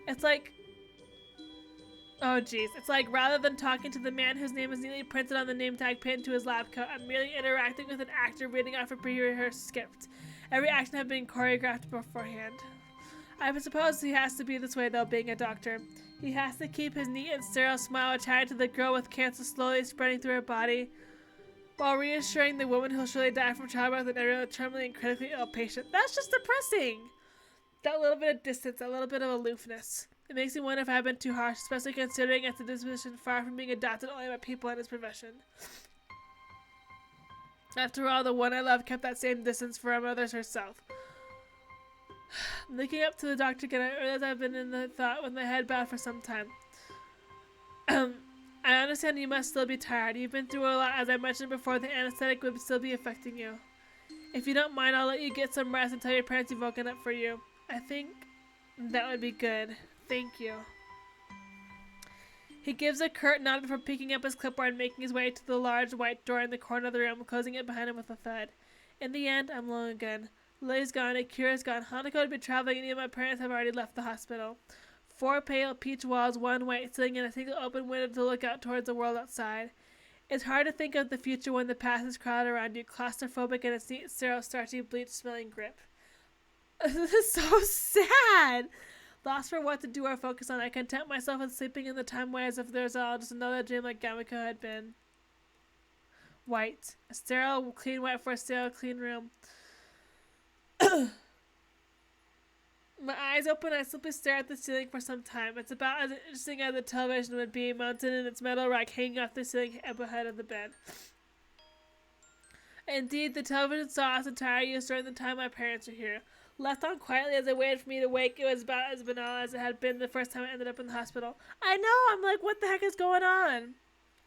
It's like... Oh jeez. It's like rather than talking to the man whose name is neatly printed on the name tag pinned to his lab coat, I'm merely interacting with an actor reading off a pre-rehearsed script. Every action had been choreographed beforehand. I suppose he has to be this way though, being a doctor. He has to keep his neat and sterile smile attached to the girl with cancer slowly spreading through her body, while reassuring the woman who'll surely die from childbirth and every other terminally and critically ill patient. That's just depressing! That little bit of distance, that little bit of aloofness. It makes me wonder if I've been too harsh, especially considering it's a disposition far from being adopted only by people in his profession. After all, the one I love kept that same distance from others herself. Looking up to the doctor again, I realize I've been in the thought with my head bowed for some time. I understand you must still be tired. You've been through a lot. As I mentioned before, the anesthetic would still be affecting you. If you don't mind, I'll let you get some rest and tell your parents you've woken up for you. I think that would be good. Thank you. He gives a curt nod before picking up his clipboard and making his way to the large white door in the corner of the room, closing it behind him with a thud. In the end, I'm alone again. Lily's gone, Akira's gone, Hanako would be traveling, and even my parents have already left the hospital. 4 pale peach walls, 1 white ceiling, and a single open window to look out towards the world outside. It's hard to think of the future when the past is crowded around you, claustrophobic in its neat, sterile, starchy, bleach-smelling grip. This is so sad! Lost for what to do or focus on, I content myself with sleeping in the time away as if there's all just another dream like Gamiko had been. White. A sterile, clean white for a sterile, clean room. My eyes open and I simply stare at the ceiling for some time. It's about as interesting as a television would be, mounted in its metal rack hanging off the ceiling up ahead of the bed. Indeed, the television saw its entire use during the time my parents were here. Left on quietly as I waited for me to wake, it was about as banal as it had been the first time I ended up in the hospital. I know, I'm like, what the heck is going on?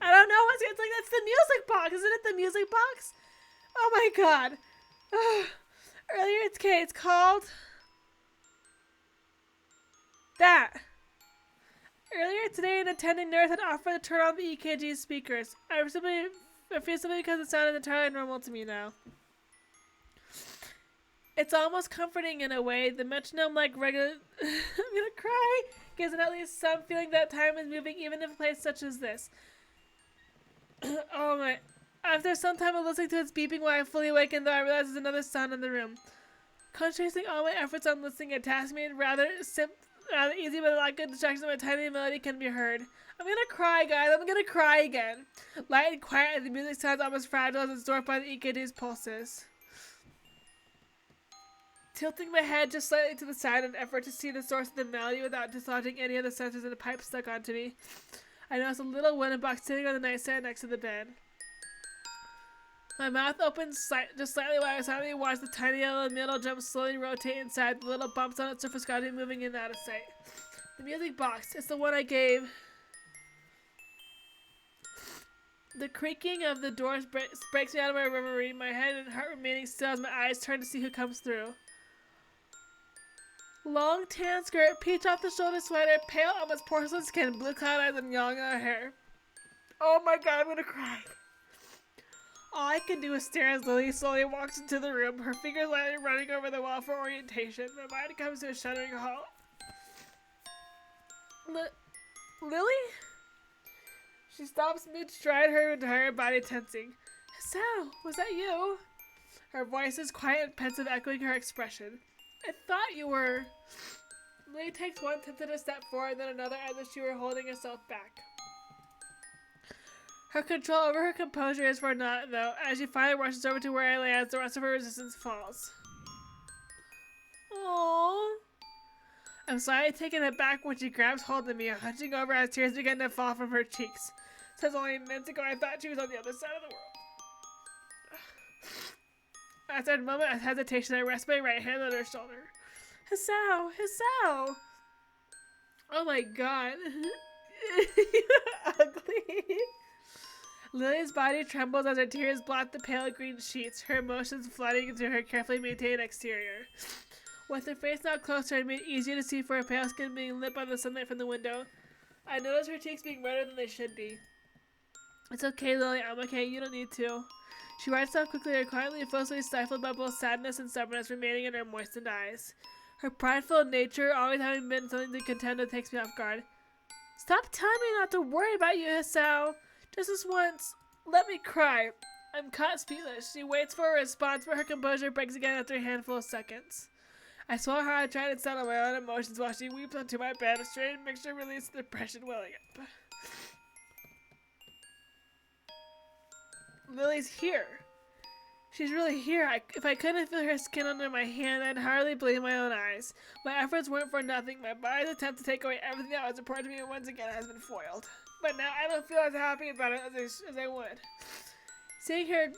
I don't know, it's like, that's the music box, isn't it the music box? Oh my god. Earlier it's called... that. Earlier today, an attending nurse had offered to turn on the EKG speakers. I feel simply because it sounded entirely normal to me now. It's almost comforting in a way. The metronome, like regular... I'm gonna cry. Gives it at least some feeling that time is moving, even in a place such as this. Oh my... After some time of listening to its beeping while I fully awakened, though, I realized there's another sound in the room. Concentrating all my efforts on listening, a task made rather easy, but a lot of good distractions of a tiny melody can be heard. I'm gonna cry, guys. I'm gonna cry again. Light and quiet, and the music sounds almost fragile as it's dwarfed by the EKG's pulses. Tilting my head just slightly to the side in an effort to see the source of the melody without dislodging any of the sensors in the pipe stuck onto me, I noticed a little wooden box sitting on the nightstand next to the bed. My mouth opened just slightly while I silently watched the tiny yellow needle jump slowly rotate inside, the little bumps on its surface gradually moving in and out of sight. The music box, it's the one I gave. The creaking of the doors breaks me out of my reverie, my head and heart remaining still as my eyes turn to see who comes through. Long tan skirt, peach off the shoulder sweater, pale almost porcelain skin, blue cloud eyes, and long hair. Oh my god, I'm gonna cry. All I can do is stare as Lily slowly walks into the room, her fingers lightly running over the wall for orientation. My mind comes to a shuddering halt. Lily? She stops mid-stride, her entire body tensing. Sal, was that you? Her voice is quiet and pensive, echoing her expression. I thought you were... Lily takes one tentative step forward, then another, as if she were holding herself back. Her control over her composure is for naught, though, as she finally rushes over to where I lay as the rest of her resistance falls. Aww. I'm slightly taken aback when she grabs hold of me, hunching over as tears begin to fall from her cheeks. Since only minutes ago I thought she was on the other side of the world. After a moment of hesitation, I rest my right hand on her shoulder. Hisao! Hisao! Oh my god. Ugly. Lily's body trembles as her tears blot the pale green sheets, her emotions flooding into her carefully maintained exterior. With her face now closer and made easier to see for her pale skin being lit by the sunlight from the window, I notice her cheeks being redder than they should be. It's okay, Lily. I'm okay. You don't need to. She rides off quickly, her quietly and forcefully stifled by both sadness and stubbornness remaining in her moistened eyes. Her prideful nature, always having been something to contend with, takes me off guard. Stop telling me not to worry about you, Hisao. Just this once. Let me cry. I'm caught speechless. She waits for a response, but her composure breaks again after a handful of seconds. I swallow hard, trying to settle my own emotions while she weeps onto my bed, a strange mixture of release and depression welling up. Lily's here. She's really here. If I couldn't feel her skin under my hand, I'd hardly believe my own eyes. My efforts weren't for nothing. My body's attempt to take away everything that was important to me once again has been foiled. But now I don't feel as happy about it as I would. Seeing her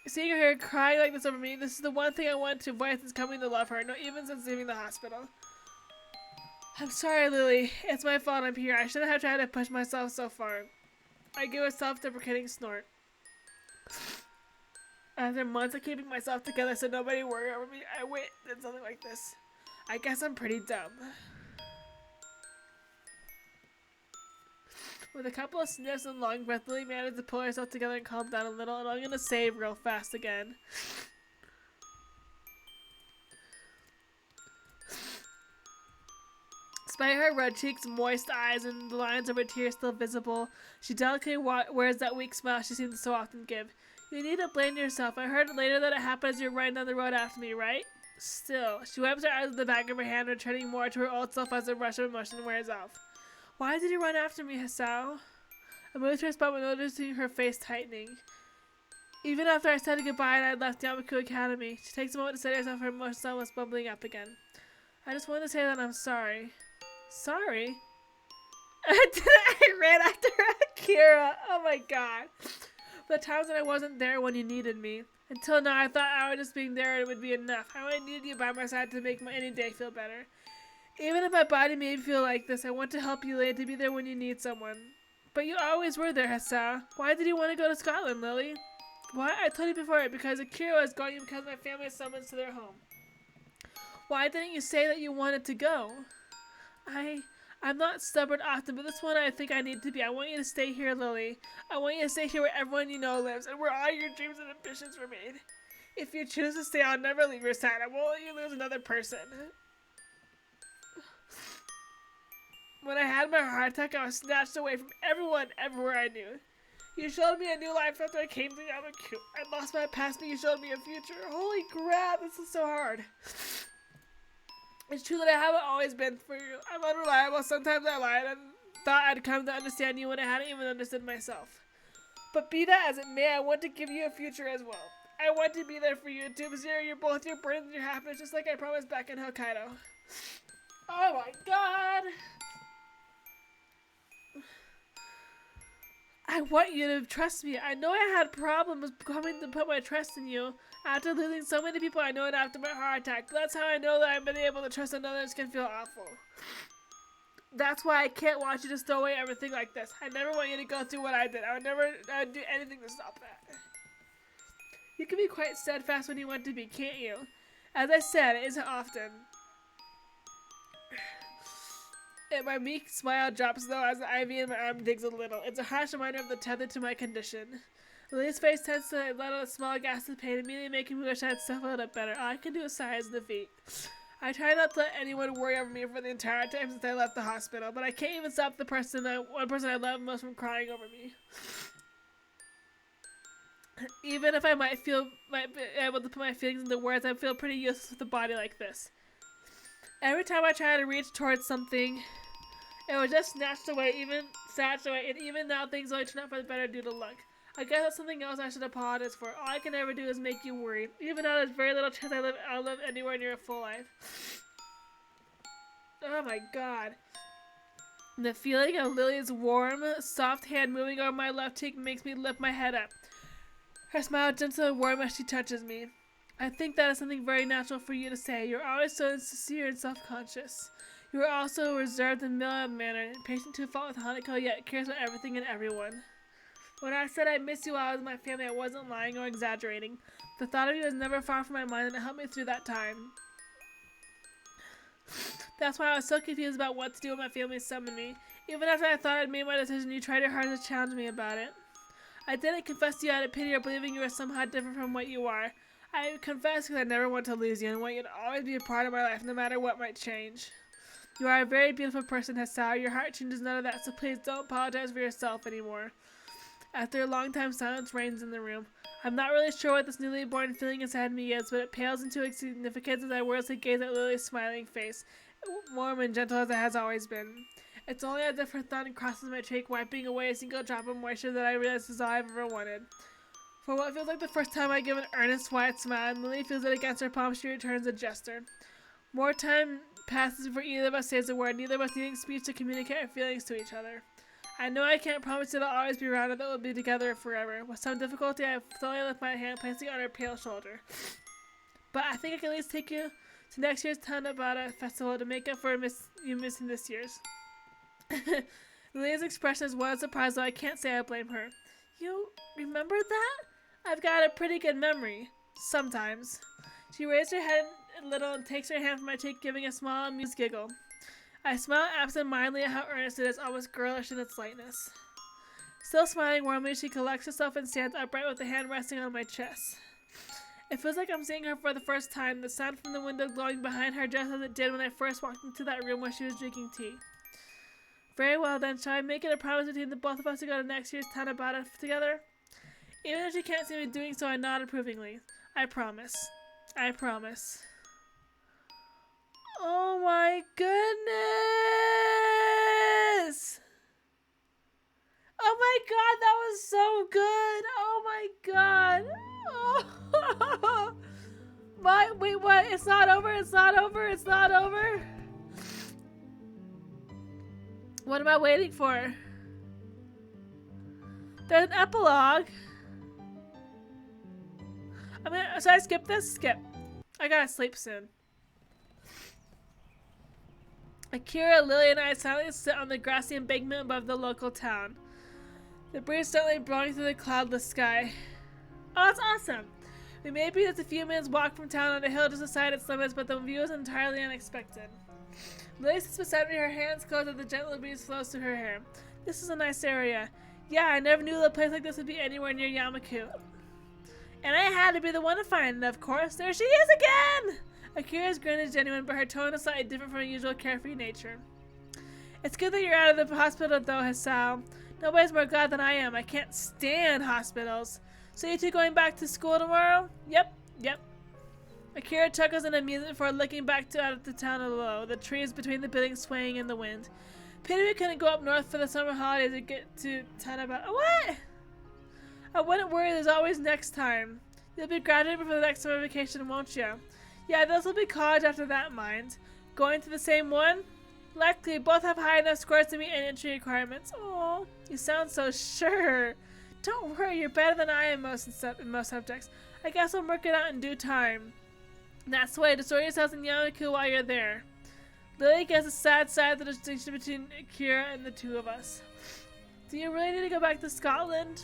here crying like this over me, this is the one thing I want to avoid since coming to love her, even since leaving the hospital. I'm sorry, Lily. It's my fault I'm here. I shouldn't have tried to push myself so far. I give a self-deprecating snort. After months of keeping myself together so nobody worry over me, I did something like this. I guess I'm pretty dumb. With a couple of sniffs and long breath, Lily managed to pull herself together and calm down a little, and I'm gonna save real fast again. Despite her red cheeks, moist eyes, and the lines of her tears still visible, she delicately wears that weak smile she seems to so often give. You need to blame yourself. I heard later that it happened as you were riding down the road after me, right? Still, she wipes her eyes with the back of her hand, returning more to her old self as the rush of emotion wears off. Why did you run after me, Hisao? I moved to her spot, noticing her face tightening. Even after I said goodbye and I left Yamaku Academy, she takes a moment to steady herself, her emotions almost bubbling up again. I just wanted to say that I'm sorry. Sorry? I ran after Akira. Oh my god. The times that I wasn't there when you needed me. Until now, I thought I was just being there and it would be enough. I only needed you by my side to make any day feel better. Even if my body made me feel like this, I want to help you later, to be there when you need someone. But you always were there, Hisao. Why did you want to go to Scotland, Lily? Why? I told you before, because Akira was going because my family is summoned to their home. Why didn't you say that you wanted to go? I'm not stubborn often, but this one I think I need to be. I want you to stay here, Lily. I want you to stay here where everyone you know lives, and where all your dreams and ambitions were made. If you choose to stay, I'll never leave your side. I won't let you lose another person. When I had my heart attack, I was snatched away from everyone, everywhere I knew. You showed me a new life after I came to Yamaku. I lost my past, but you showed me a future. Holy crap, this is so hard. It's true that I haven't always been for you. I'm unreliable. Sometimes I lied and thought I'd come to understand you when I hadn't even understood myself. But be that as it may, I want to give you a future as well. I want to be there for you, to observe both your burdens and your happiness, just like I promised back in Hokkaido. Oh my god! I want you to trust me. I know I had problems coming to put my trust in you. After losing so many people I know and after my heart attack, that's how I know that I've been able to trust others can feel awful. That's why I can't want you to throw away everything like this. I never want you to go through what I did. I would do anything to stop that. You can be quite steadfast when you want to be, can't you? As I said, it isn't often. And my meek smile drops though as the ivy in my arm digs a little. It's a harsh reminder of the tether to my condition. Lily's face tends to let out a small gasp of pain, immediately making me wish I had stuff a little better. All I can do is sigh as defeat. I try not to let anyone worry over me for the entire time since I left the hospital, but I can't even stop one person I love most from crying over me. Even if I might be able to put my feelings into words, I feel pretty useless with a body like this. Every time I try to reach towards something, it was just snatched away, and even now things only turn out for the better due to luck. I guess that's something else I should apologize for. All I can ever do is make you worry. Even though there's very little chance I'll live anywhere near a full life. Oh my god. The feeling of Lily's warm, soft hand moving over my left cheek makes me lift my head up. Her smile gentle and warm as she touches me. I think that is something very natural for you to say. You're always so sincere and self-conscious. You are also reserved and mild-mannered, patient to a fault with Hanako, yet cares about everything and everyone. When I said I miss you while I was with my family, I wasn't lying or exaggerating. The thought of you was never far from my mind, and it helped me through that time. That's why I was so confused about what to do when my family summoned me. Even after I thought I'd made my decision, you tried your hardest to challenge me about it. I didn't confess to you out of pity or believing you were somehow different from what you are. I confessed because I never want to lose you and want you to always be a part of my life, no matter what might change. You are a very beautiful person, Hasao. Your heart changes none of that, so please don't apologize for yourself anymore. After a long time, silence reigns in the room. I'm not really sure what this newly born feeling inside me is, but it pales into insignificance as I wordlessly gaze at Lily's smiling face, warm and gentle as it has always been. It's only as if her thumb crosses my cheek, wiping away a single drop of moisture, that I realize this is all I've ever wanted. For what feels like the first time I give an earnest, wide smile, and Lily feels it against her palm, she returns a gesture. More time passes before either of us says a word, neither of us needing speech to communicate our feelings to each other. I know I can't promise that I'll always be around or that we'll be together forever. With some difficulty, I slowly lift my hand, placing it on her pale shoulder. But I think I can at least take you to next year's Tanabata festival to make up for you missing this year's. Lily's expression is one of surprise, though I can't say I blame her. You remembered that? I've got a pretty good memory. Sometimes. She raised her head a little and takes her hand from my cheek, giving a small, amused giggle. I smile absent-mindedly at how earnest it is, almost girlish in its lightness. Still smiling warmly, she collects herself and stands upright with the hand resting on my chest. It feels like I'm seeing her for the first time, the sun from the window glowing behind her just as it did when I first walked into that room where she was drinking tea. Very well then, shall I make it a promise between the both of us to go to next year's Tanabata together? Even if she can't see me doing so, I nod approvingly. I promise. I promise. Oh my goodness! Oh my god, that was so good! Oh my god! Oh. Wait, what? It's not over? It's not over? It's not over? What am I waiting for? There's an epilogue. Should I skip this? Skip. I gotta sleep soon. Akira, Lily, and I silently sit on the grassy embankment above the local town. The breeze suddenly blowing through the cloudless sky. Oh, that's awesome! We may be just a few minutes walk from town on a hill just beside its limits, but the view is entirely unexpected. Lily sits beside me, her hands closed as the gentle breeze flows through her hair. This is a nice area. Yeah, I never knew that a place like this would be anywhere near Yamaku. And I had to be the one to find it, of course. There she is again! Akira's grin is genuine, but her tone is slightly different from her usual carefree nature. It's good that you're out of the hospital, though, Hasao. Nobody's more glad than I am. I can't stand hospitals. So you two going back to school tomorrow? Yep. Akira chuckles in amusement before looking back out at the town below, the trees between the buildings swaying in the wind. Pity we couldn't go up north for the summer holidays to get to Tanabata. What? I wouldn't worry, there's always next time. You'll be graduating for the next summer vacation, won't you? Yeah, this will be college after that, mind. Going to the same one? Likely, both have high enough scores to meet any entry requirements. Oh, you sound so sure. Don't worry, you're better than I am in most subjects. I guess I'll work it out in due time. That's the way, to sort yourselves in Yamaku while you're there. Lily gives a sad sigh at the distinction between Akira and the two of us. Do you really need to go back to Scotland?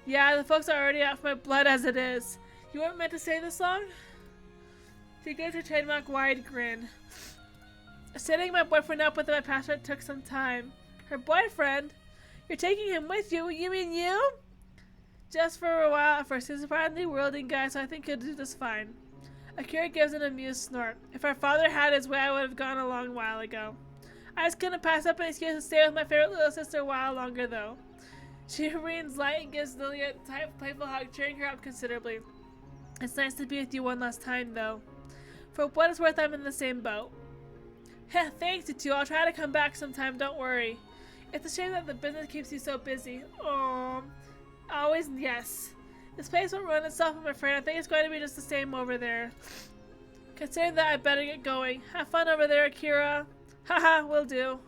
Yeah, the folks are already off my blood as it is. You weren't meant to stay this long? She gives her trademark wide grin. Setting my boyfriend up with my passport took some time. Her boyfriend? You're taking him with you? You mean you? just for a while at first. He's surprisingly worldly guy, so I think he'll do just fine. Akira gives an amused snort. If our father had his way, I would have gone a long while ago. I just couldn't pass up an excuse to stay with my favorite little sister a while longer, though. She breathes light and gives Lily a tight, playful hug, cheering her up considerably. It's nice to be with you one last time, though. For what it's worth, I'm in the same boat. Heh, thanks, you two. I'll try to come back sometime, don't worry. It's a shame that the business keeps you so busy. Always yes. This place won't run itself, I'm afraid. I think it's going to be just the same over there. Considering that, I better get going. Have fun over there, Akira. Haha, will do.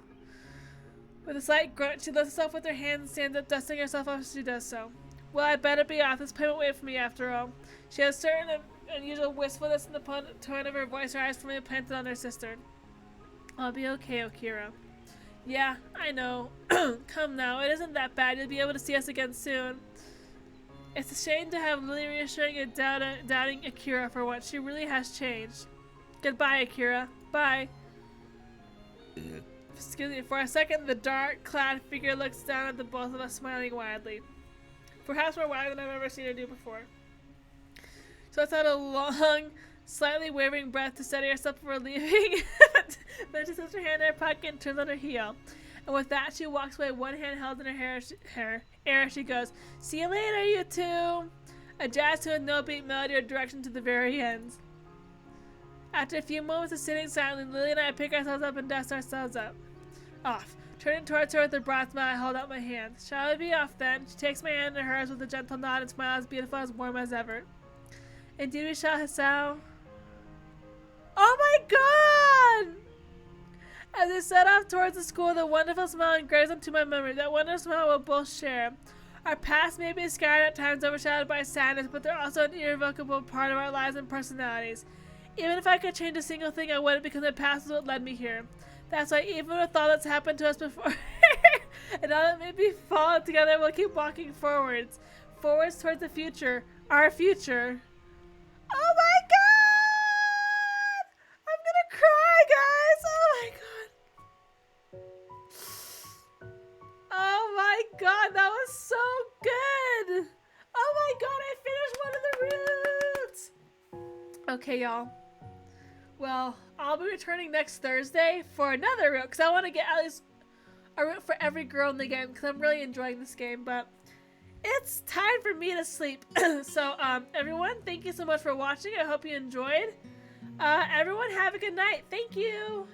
With a slight grunt, she lifts herself with her hands and stands up, dusting herself off as she does so. Well, I better be off. This plane won't wait for me after all. She has certain unusual wistfulness in the tone of her voice, her eyes firmly planted on her sister. I'll be okay, Akira. Yeah, I know. Come now, it isn't that bad. You'll be able to see us again soon. It's a shame to have Lily reassuring and doubting Akira for once. She really has changed. Goodbye, Akira. Bye. Excuse me. For a second, the dark-clad figure looks down at the both of us, smiling widely. Perhaps more widely than I've ever seen her do before. So it's out a long, slightly wavering breath to steady herself before leaving. Then she slips her hand in her pocket and turns on her heel. And with that, she walks away, one hand held in her hair. She goes, "See you later, you two." A jazz to a no-beat melody or direction to the very end. After a few moments of sitting silently, Lily and I pick ourselves up and dust ourselves off. Turning towards her with a broad smile, I hold out my hand. Shall we be off then? She takes my hand in hers with a gentle nod and smile as beautiful, as warm as ever. Indeed we shall, Hisao. Oh my god! As we set off towards the school, the wonderful smile engraves onto my memory. That wonderful smile we'll both share. Our past may be scarred at times, overshadowed by sadness, but they're also an irrevocable part of our lives and personalities. Even if I could change a single thing, I wouldn't, because the past is what led me here. That's why even with all that's happened to us before, and all that may be fallen together, we'll keep walking forwards. Forwards towards the future. Our future. Oh my god! I'm gonna cry, guys! Oh my god. Oh my god, that was so good! Oh my god, I finished one of the routes! Okay, y'all. Well, I'll be returning next Thursday for another route, because I want to get at least a route for every girl in the game, because I'm really enjoying this game, but it's time for me to sleep. So, everyone, thank you so much for watching. I hope you enjoyed. Everyone, have a good night. Thank you.